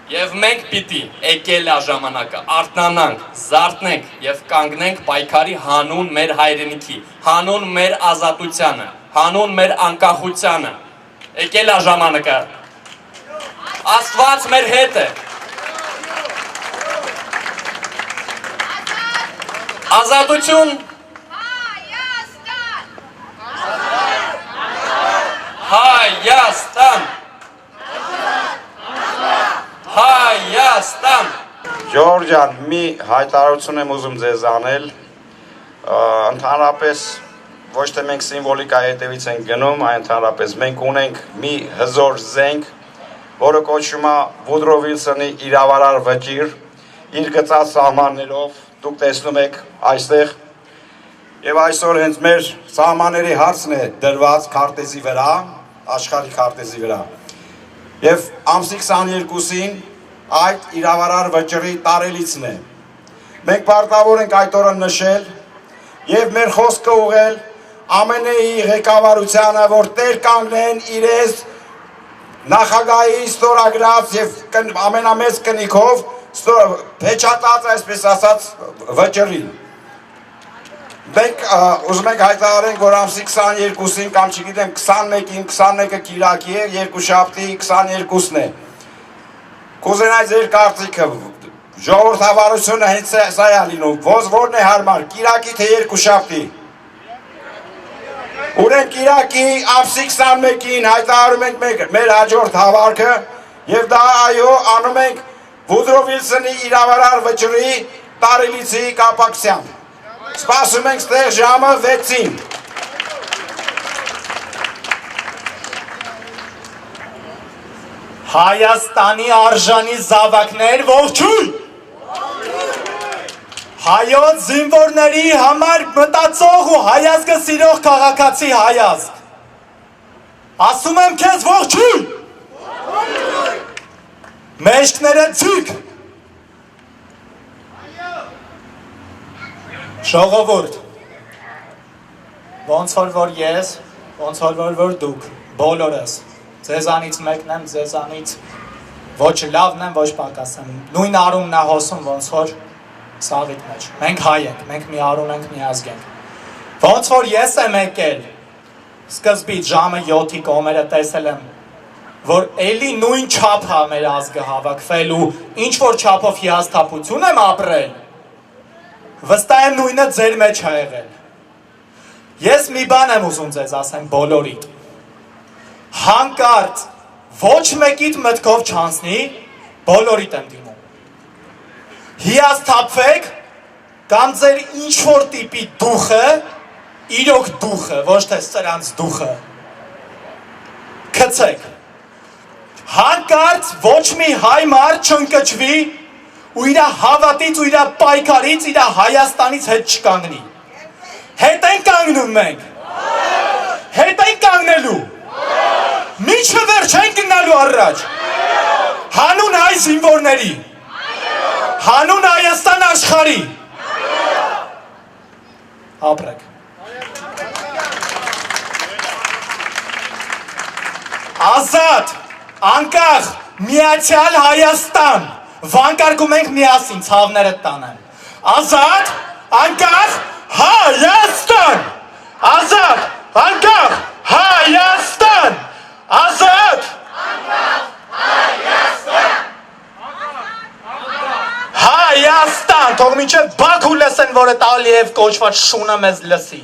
H: Եվ մենք պիտի եկել է ժամանակը, արթնանանք, զարթնենք եւ կանգնենք պայքարի հանուն մեր հայրենիքի, հանուն մեր ազատությանը, հանուն մեր անկախությանը։ Եկել է ժամանակը։ Աստված մեր հետ է։ Ազատություն։ Հայաստան։ Հայաստան։
C: Ժողովուրդ ջան, մի հայտարարություն եմ ուզում ձեզ անել, ընդհանրապես ոչ թե մենք սիմվոլիկա հետևից ենք գնում, այլ ընդհանրապես մենք ունենք մի հզոր զենք, որը կոչվում է Վուդրո Վիլսոնի իրավարար վճիռ, իր գծած սահմաններով, դուք տեսնում եք այստեղ, եւ այսօր հենց մեր սահմանների հարցն է դրված քարտեզի վրա, աշխարհի քարտեզի վրա։ Եվ ամսի 22-ին այդ իրավարար վճռի տարելիցն է։ Մենք պարտավոր ենք այդ օրը նշել եւ մեր խոսքը ուղղել ԱՄՆ-ի ղեկավարությանը, որ տեր կանգնեն իրենց նախագահի ստորագրած եւ ամենամեծ կնիքով փեչատած, այսպես ասած, վճռին։ Մենք ուզում ենք հայտարարենք, որ ամսի 22-ին կամ չգիտեմ 21-ին, 21-ը կիրակի է, երկուշաբթի 22-ն է։ Կուզենայի ձեր կարծիքը, ժողովրդավարությունը հենց սա է լինում, ոնց որն է հարմար, կիրակի թե երկուշաբթի։ Ուրենք Իրաքի ամսի 21-ին հայտարարում ենք մեր հաջորդ հավարքը եւ դա այո անում ենք Վուդրո Վիլսոնի իրավարար վճռի տարելիցի կապակցությամբ։ Սպասում ենք ստեղ ժամը 6-ին։
A: Հայաստանի արժանի զավակներ ողջույն։ Հայոց զինվորների համար մտածող ու հայազգը սիրող քաղաքացի հայազգ։ Ասում եմ քեզ ողջույն։ Մեջքները ցիկ։ Ժողովուրդ։ Ոնց որ ես, ոնց որ դուք, բոլորս, ձեզանից մեկն եմ, ձեզանից ոչ լավն եմ, ոչ պակասն եմ, նույն արումն է հոսում, ոնց որ սաղիտ մեջ, մենք հայ ենք, մենք մի արուն ենք, մի ազգ ենք, ոնց որ ես եմ եկել, սկզբից ժամը 7-ի կողմերը տեսել եմ, որ էլի նույն չափ հա մեր ազգը հավաքվելու, ինչ որ չափով հիասթափություն եմ ապրել, վստահ եմ նույնը ձեր մեջ է եղել։ Ես մի բան եմ ուզում ձեզ ասեմ բոլորիդ։ Հանկարծ ոչ մեկիդ մտքով չանցնի, բոլորիդ եմ դիմում։ Հիասթափվեք կամ ձեր ինչ-որ տիպի դուխը, իրոք դուխը, ոչ թե սրանց դուխը, քցեք։ Հանկարծ ոչ մի հայ մարդ չընկճվի ու իր հավատից ու իր պայքարից իր Հայաստանից հետ չկանգնի։ Հետ ենք կանգնում մենք։ Հետ ենք կանգնելու։ Միջը վերջ ենք գնալու առաջ։ Հանուն հայ զինվորների։ Հանուն Հայաստան աշխարհի։ Ապրեք։ Ազատ, անկախ, միացյալ Հայաստան։ Վանկարկում ենք միասին ցավները տանեն։ Ազատ, անկախ, Հայաստան։ Ազատ, անկախ, Հայաստան։ Ազատ, անկախ, Հայաստան։ Հայաստան, թող մինչև Բաքու լսեն, որ այդ Ալիև կոչված շունը մեզ լսի։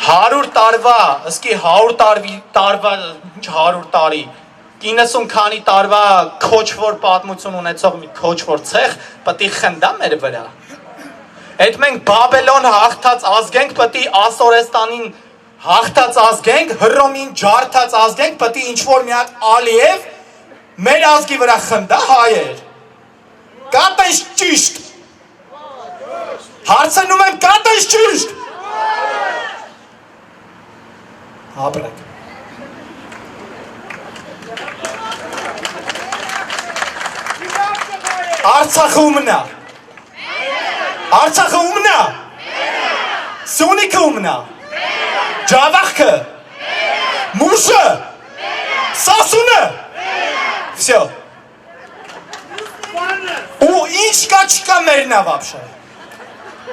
A: 100 տարվա, ըսկի 100 տարվա, 100 տարի, 90 քանի տարվա քոչվոր պատմություն ունեցող մի քոչվոր ցեղ պետք է խնդա մեր վրա։ Այդ մենք Բաբելոն հաղթած ազգ ենք, պետք է Ասորեստանին հաղթած ազգ ենք, Հռոմին ջարդած ազգ ենք, պետք է ինչ-որ մի հատ Ալիև մեր ազգի վրա խնդա հայեր։ Կատես ճիշտ։ Հարցնում եմ կատես ճիշտ։ Ապրեք։ Արցախը ումնա։ Արցախը ումնա։ Սյունիքը ումնա։ Ջավախքը։ Մուշը։ Սասունը։ Всё։ Ու ինչ կա չկա մերնա вообще։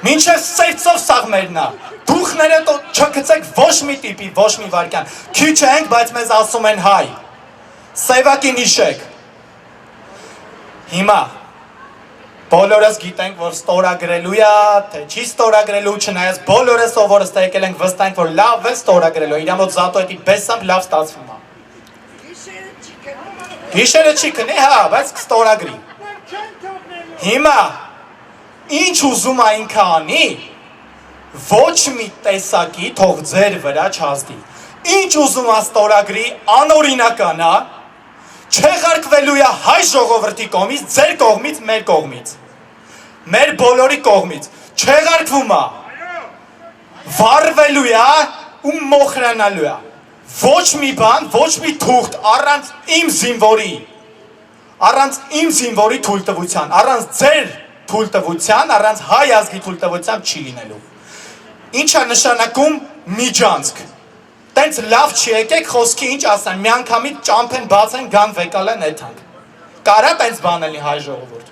A: Մինչև սերծով սաղ մերնա։ Դուխները չգցեք ոչ մի տիպի, ոչ մի վարկյան։ Քիչ ենք, բայց մեզ ասում են հայ։ Սևակին իշեք։ Հիմա բոլորս գիտենք, որ ստորագրելու է, թե չի ստորագրելու, չնայած բոլորս ովորս թե եկել ենք վստահ ենք, որ լավ է ստորագրելու է, իր մոտ զատո էդի բեսամբ լավ ստացվում է։ Գիշերը չի կնի, հա, բայց կստորագրի։ Հիմա, ինչ ուզում այնքա անի, ոչ մի տեսակի թող ձեր վրա չազդի։ Ինչ ուզում աստորագրի անօրինական է, չեղարկվելու է հայ ժողովրդի կողմից, ձեր կողմից, մեր կողմից, մեր բոլորի կողմից, չեղարկվում է, վարվելու է ու մոխրանալու է, ոչ մի բան, ոչ մի թուղթ, առանց իմ զինվորի թույլտվության, առանց ձեր թույլտվության, առանց հայ ազգի թույլտվության չի լինելու։ Ինչ է նշանակում միջանցք։ Տենց լավ չի եկեք խոսքի ինչ ասեն, մի անգամից ճամփեն բացեն, գան վեկալեն էթանք։ Կարա տենց բան լինի հայ ժողովուրդ։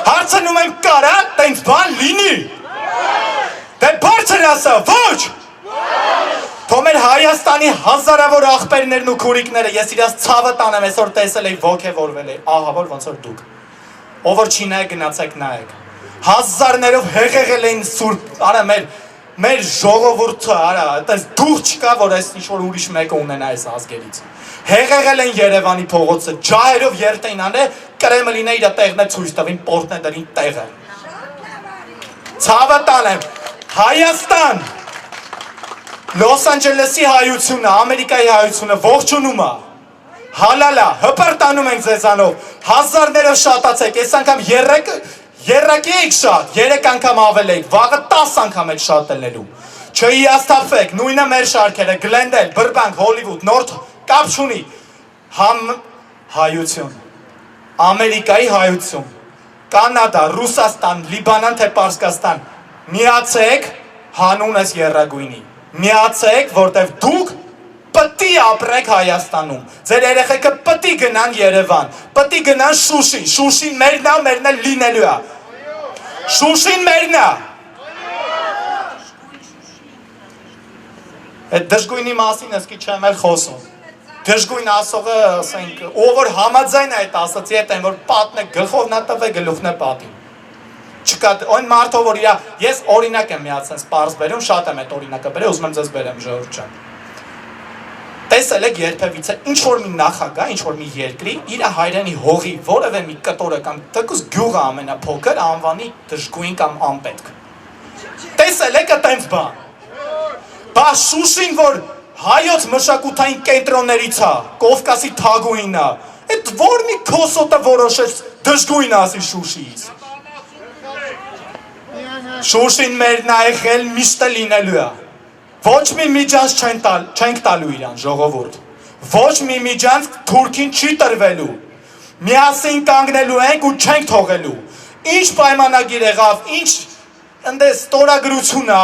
A: Հարցնում եմ կարա տենց բան լինի։ Դե բարձր ասա, ոչ։ Թող մեր Հայաստանի հազարավոր աղբերներն ու քուրիկները, ես իրաց ցավը տանեմ, այսօր տեսել էի ոգևորվել էի, ահա որ ոնց որ դուք։ Ով որ չի նայեք գնացեք նայեք։ Հազարներով հեղեղել էին սուրբ, արա մեր ժողովուրդը, արա, այդպես դուղ չկա, որ այս ինչ-որ ուրիշ մեկը ունենա այս ազգերից։ Հեղեղել են Երևանի փողոցը, ջահերով երթ էին անել, Կրեմլինը իր տեղն է ցույց տվին, պորտն է դրին տեղը։ Ցավը տանեմ, Հայաստան, Լոս Անջելեսի հայությունը, Ամերիկայի հայությունը ողջունում է, հալալա, հպարտանում ենք ձեզանով, հազարներով շատացեք, այս անգամ երրակի եք շատ, 3 անգամ ավել եք, վաղը 10 անգամ եք շատ ելնելու, չհիասթափվեք, նույնը մեր շարքերը, Գլենդել, Բրբանք, Հոլիվուդ, նորդ կապ չունի, հայություն, Ամերիկայի հայություն, Կանադա, Ռուսաստան, Լիբանան, թե Պարսկաստան, միացեք հանունս երրագույնի, միացեք, որտև դուք պտի ապրեք Հայաստանում, ձեր երեխեքը պտի գնան Երևան, պտի գնան Շուշի, Շուշին մերն է լինելու է, Շուշին մերն է, այդ դժգույնի մասին ասկի չեմ էլ խոսում, դժգույն ասողը, ասենք, ով որ համաձայն է այդ ասացի հետ են, որ պատն է գլխով նա տվե գլուխն է պատին, չկա, այն մարդով, որ ես օրինակ եմ միացենց պարզ բերում, շատ եմ այդ օրինակը բերել, ուզում եմ ձեզ բերեմ ժողովուրդ ջան, տեսել եք երբևիցե ինչ-որ մի նախագահ, ինչ-որ մի երկրի, իր հայրենի հողի որևէ մի կտորը կամ թեկուզ գյուղը ամենափոքր անվանի դժգույն կամ անպետք, տեսել եք այդպես բան, բա Շուշին, որ հայոց մշակութային կենտրոններից է, Կովկասի թագուհին է, այդ որ մի քոսոտը որոշեց դժգույն ասի Շուշիից, Շուշին մերն է եղել, միշտ է լինելու է, ոչ մի միջանց չենք տալու իրան, ժողովուրդ, ոչ մի միջանց թուրքին չի տրվելու, միասին կանգնելու ենք ու չենք թողելու, ինչ պայմանագիր եղավ, ինչ ստորագրություն է,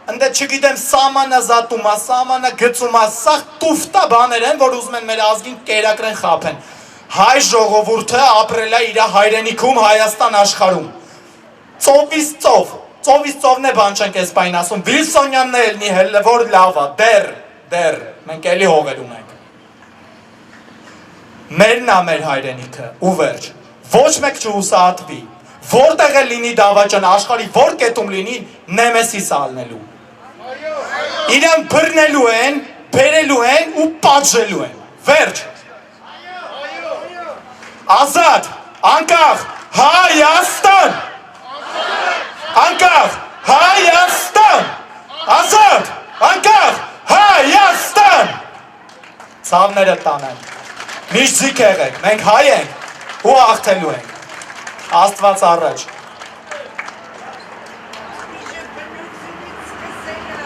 A: ընդ չգիտեմ սամանազատում է, սամանագծում է, սաղ տուֆտա բաներ են, որ ուզում են մեր ազգին կերակրեն խափեն, հայ ժողովուրդը ապրել է իր հայրենիքում Հայաստան աշխարհում, ծովից ծովն է բան չենք ես պայն ասում, Վիլսոնյանն է ելնի հելը, որ լավ է, դեր, մենք էլի հողեր ունենք, մերն է մեր հայրենիքը, ու վերջ, ոչ մեկ չհուսահատվի, որտեղ է լինի դավաճան, աշխարհի որ կետում լինի, նեմեսիս ալնելու, իրան բռնելու են, բերելու են ու պատժելու են, վերջ, ազատ, անկախ, Հայաստան, անկախ, Հայաստան, ազատ, անկախ, Հայաստան, ցավները տանեն, միշտ ձիգ եղեք, մենք հայ ենք ու աղթելու ենք, Աստված առաջ,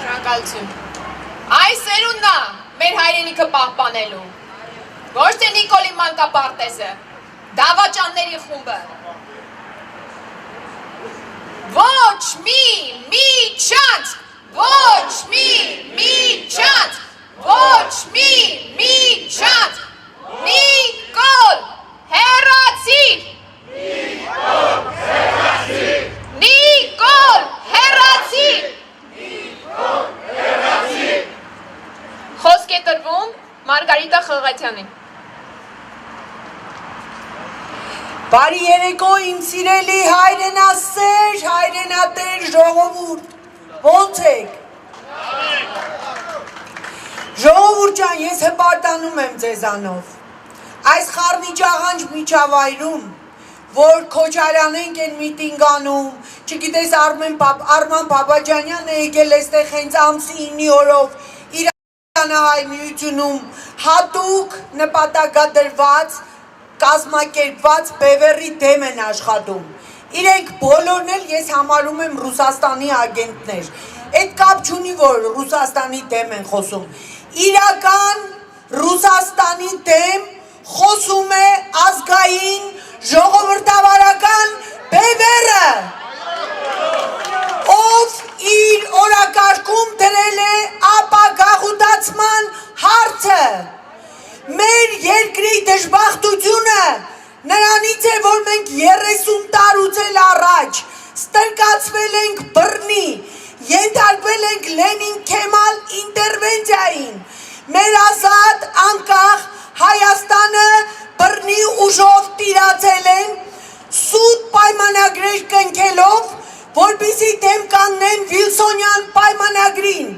B: Շնորհակալություն, այս սերունդն է մեր հայրենիքը պահպանելու, ոչ թե Նիկոլի մանկապարտեզը, դավաճանների խումբը, ոչ մի միջանց, ոչ մի միջանց, ոչ մի միջանց, Նիկոլ, հեռացիր, Նիկոլ, հեռացիր, խոսք է տրվում Մարգարիտա Խղաթյանին,
G: Բարի երեկո իմ սիրելի հայրենասեր, հայրենատեր ժողովուրդ, ոնց եք? Ժողովուրդ ջան, ես հպարտանում եմ ձեզանով, այս խառնիճաղանջ միջավայրում, որ Քոչարյանենք են միտինգ անում, չգիտես Արման Բաբաջանյան է եկել էստեղ հենց ամսի 9 օրով Իրանահայ միությունում հատուկ նպատակադրված կազմակերպված բևեռի դեմ են աշխատում, իրենք բոլորն էլ ես համարում եմ Ռուսաստանի ագենտներ, այդ կապ չունի, որ Ռուսաստանի դեմ են խոսում, իրական Ռուսաստանի դեմ խոսում է ազգային ժողովրդավարական բևեռը, ով իր օրակարգում դրել է ապագաղութացման հարցը, մեր երկրի դժբախտությունը նրանից է, որ մենք 30 տարուց էլ առաջ ստրկացվել ենք բռնի, ենթարկվել ենք Լենին Քեմալ ինտերվենցիային, մեր ազատ անկախ Հայաստանը բռնի ուժով տիրացել են, սուտ պայմանագիր
I: ծրագրեր կնքելով, որպեսզի դեմ կանգնեն Վիլսոնյան պայմանագրին։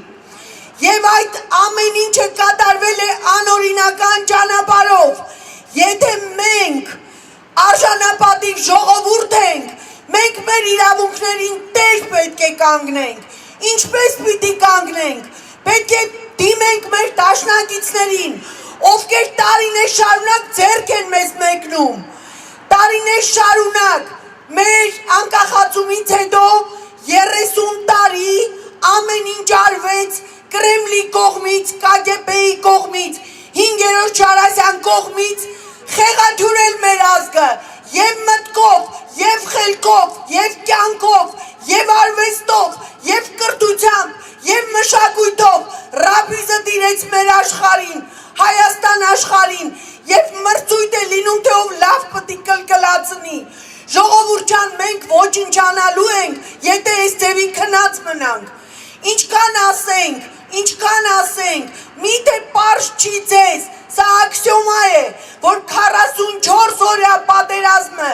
I: Եվ այդ ամեն ինչը կատարվել է անօրինական ճանապարհով։ Եթե մենք արժանապատիվ ժողովուրդ ենք, մենք մեր իրավունքներին տեր պետք է կանգնենք։ Ինչպես պիտի կանգնենք։ Պետք է դիմենք մեր դաշնակիցներին, ովքեր տարիներ շարունակ ձեռք են մեզ մեկնում։ Տարիներ շարունակ մեր անկախացումից հետո 30 տարի ամեն ինչ արվեց Կրեմլի կողմից, KGB-ի կողմից, 5-րդ Չարասյան կողմից խեղաթյուրել մեր ազգը եւ մտքով, եւ խելքով, եւ կյանքով, եւ արվեստով, եւ կրթությամբ, եւ մշակույթով ռաբիզը դիրեց մեր աշխարհին, Հայաստան աշխարհին, եւ մրցույթ է լինում թե ով լավ պիտի կլկլացնի։ Ժողովուրդ ջան, մենք ոչնչանալու ենք, եթե այս ձևի քնած մնանք։ Ինչքան ասենք, միթե պարզ չի ձեզ, սա աքսիոմա է, որ 44 օրյա պատերազմը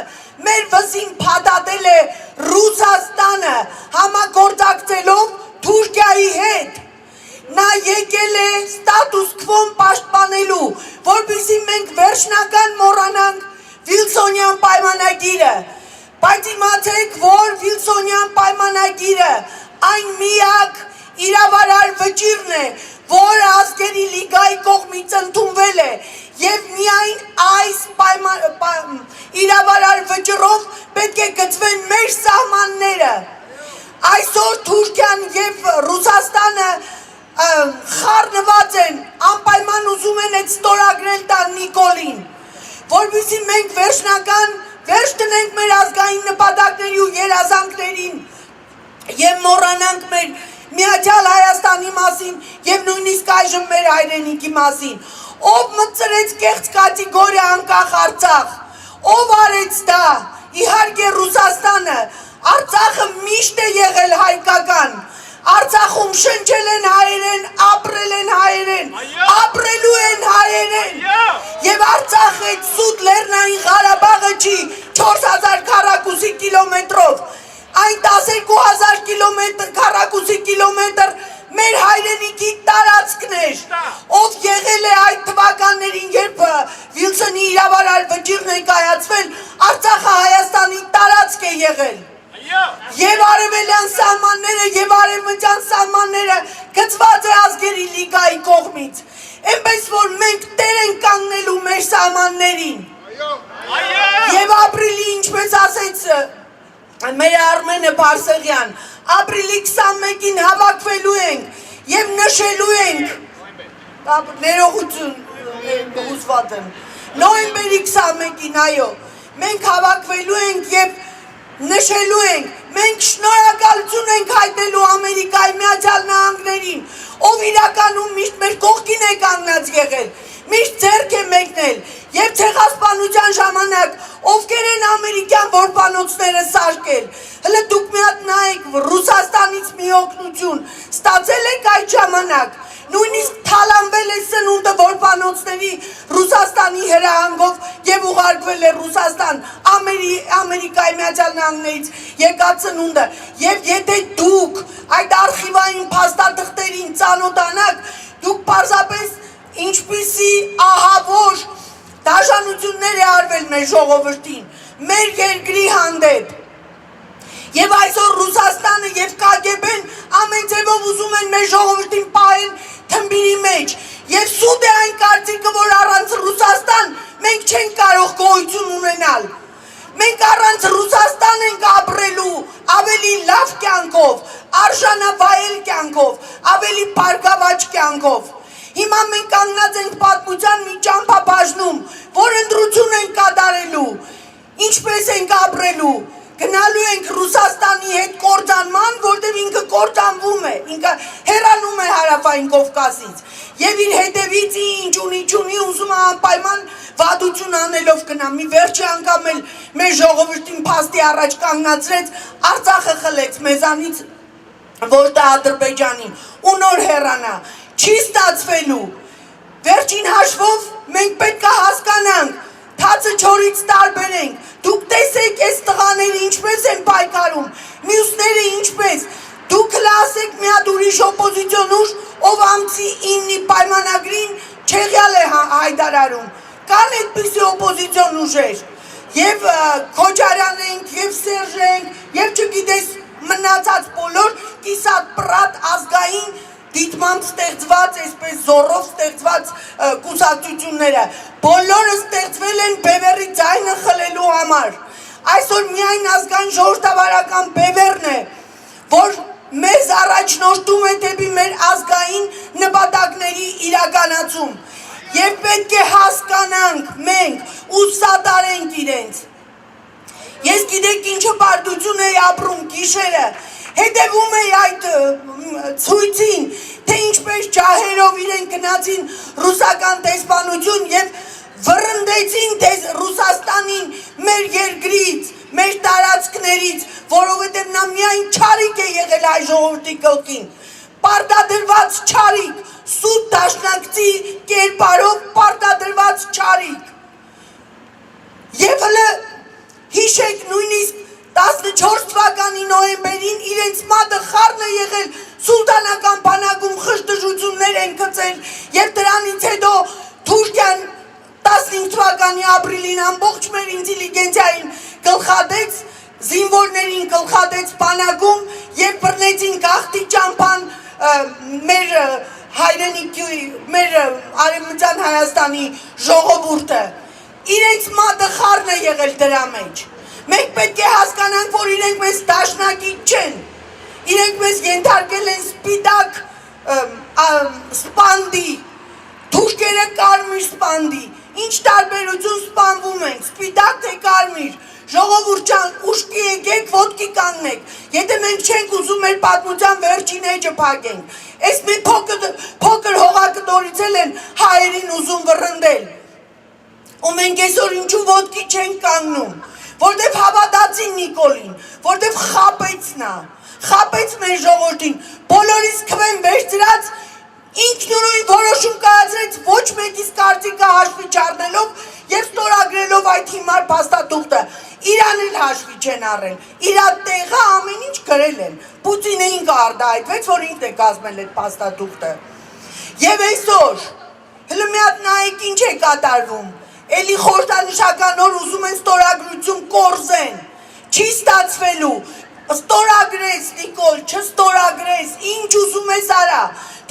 I: մեր վզին փաթաթել է Ռուսաստանը համագործակցելով Թուրքիայի հետ։ Նա եկել է ստատուս քվոն պաշտպանելու, որպեսզի մենք վերջնական մոռանանք Վիլսոնյան պայմանագիրը։ Բայց իմացեք, որ Վիլսոնյան պայմանագիրը այն միակ իրավարար վճիռն է, որ ազգերի լիգայի կողմից ընդունվել է, եւ միայն այս իրավարար վճռով պետք է գծվեն մեր սահմանները։ Այսօր Թուրքիան եւ Ռուսաստանը խառնված են, անպայման ուզում են այդ ստորագրել տան Նիկոլին, որպեսզի մենք վերջնական վերջ տնենք մեր ազգային նպատակների ու երազանքներին եւ մոռանանք մեր Միացյալ Հայաստանի մասին եւ նույնիսկ այժմ մեր հայրենիքի մասին։ Ով մտցրեց կեղծ կատեգորիա անկախ Արցախ, ով արեց դա։ Իհարկե Ռուսաստանը, Արցախը միշտ է եղել հայկական։ Արցախում շնչել են հայերեն, ապրել են հայերեն, ապրելու են հայերեն։ Եվ Արցախը այդ սուտ Լեռնային Ղարաբաղը չի 4000 քառակուսի կիլոմետրով, այն 12000 քառակուսի կիլոմետր մեր հայրենիքի տարածքն էր, ով եղել է այդ թվականներին, երբ Վիլսոնի իրավարար վճիռն է կայացվել, Արցախը Հայաստանի տարածք է եղել։ Եվ արևելյան սահմանները եւ արևմտյան սահմանները գծված է ազգերի լիգայի կողմից։ Այնպես որ մենք տեր ենք կանգնելու մեր սահմաններին։ Եվ ապրիլի, ինչպես ասեց մեր Արմենը Բարսեղյան, ապրիլի 21-ին հավաքվելու ենք եւ նշելու ենք ներողություն հուսված եմ նոյեմբերի 21-ին, այո, մենք հավաքվելու ենք եւ նշելու ենք, մենք շնորհակալություն ենք հայտնելու Ամերիկայի Միացյալ Նահանգներին, ով իրականում միշտ մեր կողքին է կանգնած եղել, միշտ ձեռք է մեկնել, եւ ցեղասպանության ժամանակ ովքեր են ամերիկյան որբանոցները սարքել։ Հələ դուք մի հատ նայեք, Ռուսաստանից մի օգնություն ստացել եք այդ ժամանակ, նույնիսկ թալանվել է սնունդը որբանոցների Ռուսաստանի հրահանգով եւ ուղարկվել է Ռուսաստան, Ամերիկայի Միացյալ Նահանգներից եկած սնունդը։ Եվ եթե դուք այդ արխիվային փաստաթղթերին ծանոթանաք, դուք պարզապես ինչպիսի ահավոր դաշնություններ է արվել մեր ժողովրդին, մեր երկրի հանդեպ։ Եվ այսօր Ռուսաստանը եւ KGB-ն ամեն ձևով ուզում են մեր ժողովրդին պահել թմբիրի մեջ։ Եվ սուտ է այն կարծիքը, որ առանց Ռուսաստան մենք չենք կարող գոյություն ունենալ։ Մենք առանց Ռուսաստան ենք ապրելու ավելի լավ կյանքով, արժանավայել կյանքով, ավելի բարգավաճ կյանքով։ Հիմա մենք կանգնած ենք պատմության մի ճամփաբաժնում, որ ընտրություն ենք կատարելու, ինչպես ենք ապրելու, գնալու ենք Ռուսաստանի հետ կործանման, որտեղ ինքը կործանվում է, ինքը հեռանում է Հարավային Կովկասից, եւ իր հետևից ինչ ունի ուզում է անպայման վատություն անելով գնա։ Մի վերջի անգամ էլ մեր ժողովրդին փաստի առաջ կանգնացրեց, Արցախը խլեց մեզանից, որտեղ Ադրբեջանին, ու նոր հեռանա։ Չի ստացվելու։ Վերջին հաշվով մենք պետք է հասկանանք, թացը չորից տարբերենք։ Դուք տեսեք այս տղաները ինչպես են պայքարում, մյուսները ինչպես։ Դուք լասեք մի հատ ուրիշ օպոզիցիոն ուժ, ով ամսի 9-ի պայմանագրին չեղյալ է հայտարարում։ Կան այդպիսի օպոզիցիոն ուժեր։ Եվ Քոչարյանն ենք, եւ Սերժը ենք, եւ չգիտես մնացած բոլոր կիսատ պրատ ազգային դիտմամբ ստեղծված, այսպես զորով ստեղծված կուսակցությունները, բոլորը ստեղծվել են բևեռի ձայնը խլելու համար։ Այսօր միայն ազգային ժողովրդավարական բևեռն է, որ մեզ առաջնորդում է դեպի մեր ազգային նպատակների իրականացում։ Եվ պետք է հասկանանք մենք ու սատարենք իրենց։ Ես գիտեք ինչը բարդություն էի ապրում գիշերը, հետևում էի այդ ցույցին, թե ինչպես ջահերով իրեն գնացին ռուսական դեսպանություն եւ վռնդեցին Ռուսաստանին մեր երկրից, մեր տարածքներից, որովհետև նա միայն չարիք է եղել այ ժողովրդի գլխին, պարտադրված չարիք, սուտ դաշնակցի կերպարով պարտադրված չարիք։ Եվ հլը հիշեք նույնիսկ 14 թվականի նոյեմբերին իրենց մատը խառն է եղել սուլտանական բանակում խժդժություններ են գծել եւ դրանից հետո Թուրքիան 15 թվականի ապրիլին ամբողջ մեր ինտելիգենցիային գլխատեց, զինվորներին գլխատեց բանակում եւ բռնեցին գաղթի ճամփան մեր հայրենիքի, մեր արևմտյան Հայաստանի ժողովուրդը։ Իրենց մատը խառն է եղել դրա մեջ։ Մենք պետք է հասկանանք, որ իրենք մեզ դաշնակից չեն։ Իրենք մեզ ենթարկել են սպիտակ սպանդի, թուրքերը կարմիր սպանդի։ Ինչ տարբերություն սպանվում ենք, սպիտակ թե կարմիր, ժողովուրդ ջան, ուշքի եկեք, ոտքի կանգնեք, եթե մենք չենք ուզում մեր պատմության վերջին էջը փակենք, այս մի փոքր հողակտորիցել են հայերին ուզում վռնդել, ու մենք այսօր ինչու ոտքի չենք կանգնում, որտև հավատացին Նիկոլին, որտև խապեց նա, խապեց մեր ժողովրդին, բոլորիս քվեն վերցրած, ինքնուրույն որոշում կայացրեց ոչ մեկիս կարծիքը հաշվի չառնելով եւ ստորագրելով այդ հիմար փաստաթուղթը, իրան էլ հաշվի չեն առել, իրա տեղը ամեն ինչ գրել են, Պուտինին կարտահայտվեց, որ ինքն է կազմել այդ փաստաթուղթը։ Եվ այսօր, հլը մի հատ նայեք ինչ է կատարվում, էլի խորհրդանշական օր ուզում են ստորագրություն կորզեն, չի ստացվելու, ստորագրես Նիկոլ, չստորագրես, ինչ ուզում ես արա,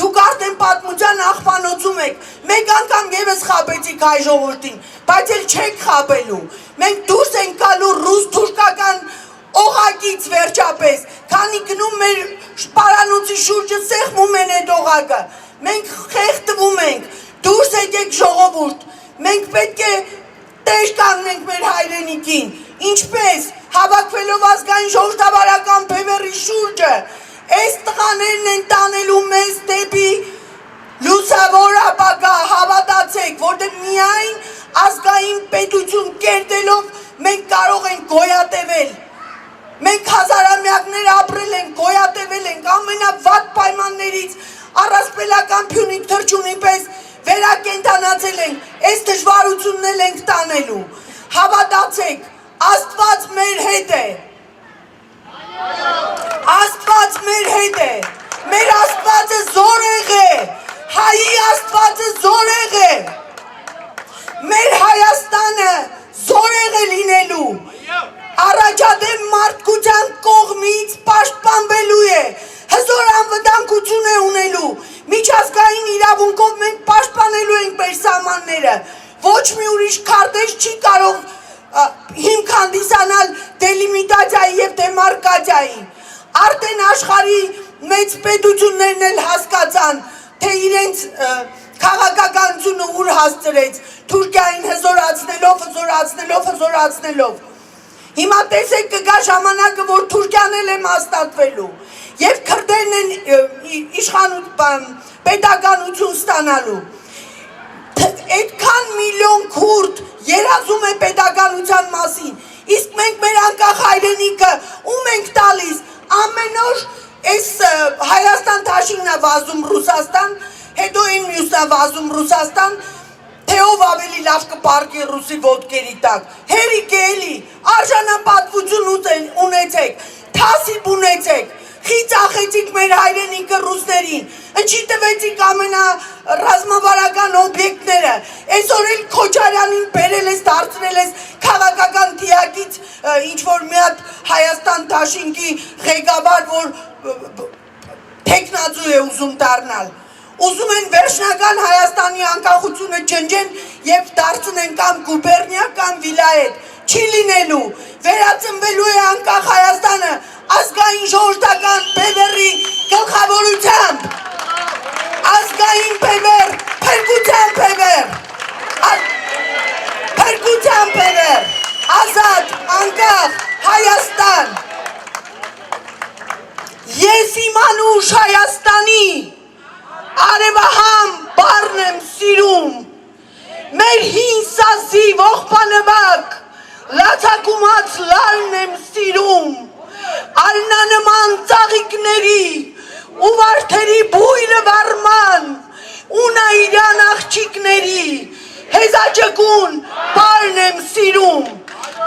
I: դուք արդեն պատմության աղբանոցում եք, մեկ անգամ ևս խաբեցիք հայ ժողովրդին, բայց էլ չեք խաբելու, մենք դուրս ենք գալու ռուս-թուրքական օղակից վերջապես, քանի գնում մեր շպարանոցի շուրջը սեղմում են այդ օղակը, մենք խեղդվում ենք, դուրս եկեք ժողովուրդ, մենք պետք է տեր կանգնենք մեր հայրենիքին, ինչպես հավաքվելով ազգային ժողովրդավարական բևեռի շուրջը, այս տղաներն են տանելու մեզ դեպի լուսավոր ապագա, հավատացեք, որտեղ միայն ազգային պետություն կերտելով մենք կարող ենք գոյատևել, մենք հազարամյակներ ապրել ենք, գոյատևել ենք, ամենավատ պայմաններից առասպելական Փյունիկ թռչունի պես վերակենդանացել ենք, այս դժվարությունն էլ ենք տանելու, հավատացեք, Աստված մեր հետ է, Աստված մեր հետ է, մեր Աստվածը զորեղ է, հայի Աստվածը զորեղ է, մեր Հայաստանը զորեղ է լինելու, առաջադեմ մարդկության կողմից պաշտպանվելու է, հզոր անվտանգություն է ունելու, միջազգային իրավունքով մենք պաշտպանելու ենք մեր սահմանները, ոչ մի ուրիշ քարտեզ չի կարող հիմք հանդիսանալ դելիմիտացիայի և դեմարկացիայի, արդեն աշխարհի մեծ պետություններն էլ հասկացան, թե իրենց քաղաքականությունը ուր հասցրեց, Թուրքիային հզորացնելով, հիմա տեսեք կգա ժամանակը, որ Թուրքիան էլ է մասնատվելու, և քրդերն են պետականություն ստանալու, այդքան միլիոն քուրդ երազում է պետականության մասին, իսկ մենք մեր անկախ հայրենիքը ում ենք տալիս, ամեն օր այս Հայաստան թաշինն է վազում Ռուսաստան, հետո այն մյուսն է վազում Ռուսաստան, թե թե ով ավելի լավ կպարկի ռուսի ոտքերի տակ։ Հերիք է էլի, արժանապատվություն ունեցեք, թասիբ ունեցեք, խիծախեցիք մեր հայրենիքը ռուսներին, ընչի տվեցիք ամենառազմավարական օբյեկտները, այսօր էլ Քոչարյանին բերել ես, դարձրել ես քաղաքական թիակից ինչ-որ մի հատ Հայաստան դաշինքի ղեկավար, որ թեկնածու է ուզում դառնալ։ Ուզում են վերջնական Հայաստանի անկախությունը ջնջեն և դարձնեն կամ գուբերնիա կամ վիլայետ, չի լինելու, վերածնվելու է անկախ Հայաստանը ազգային ժողովրդական բևեռի գլխավորությամբ, ազգային բևեռ, փրկության բևեռ, փրկության բևեռ, ազատ, անկախ Հայաստան։ Ես իմ անուշ Հայաստանի արևահամ բառն եմ սիրում, մեր հին սազի ողբանվակ, լացակումած լալն եմ սիրում, արնանման ծաղիկների ու վարդերի բույրը վարման, ու նայիրան աղջիկների, հեզաջգուն բառն եմ սիրում,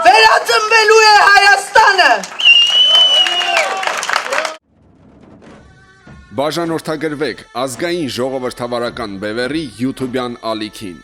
I: վերածնվելու է Հայաստանը։
J: Բաժանորդագրվեք ազգային ժողովրդավարական բևեռի YouTube-յան ալիքին։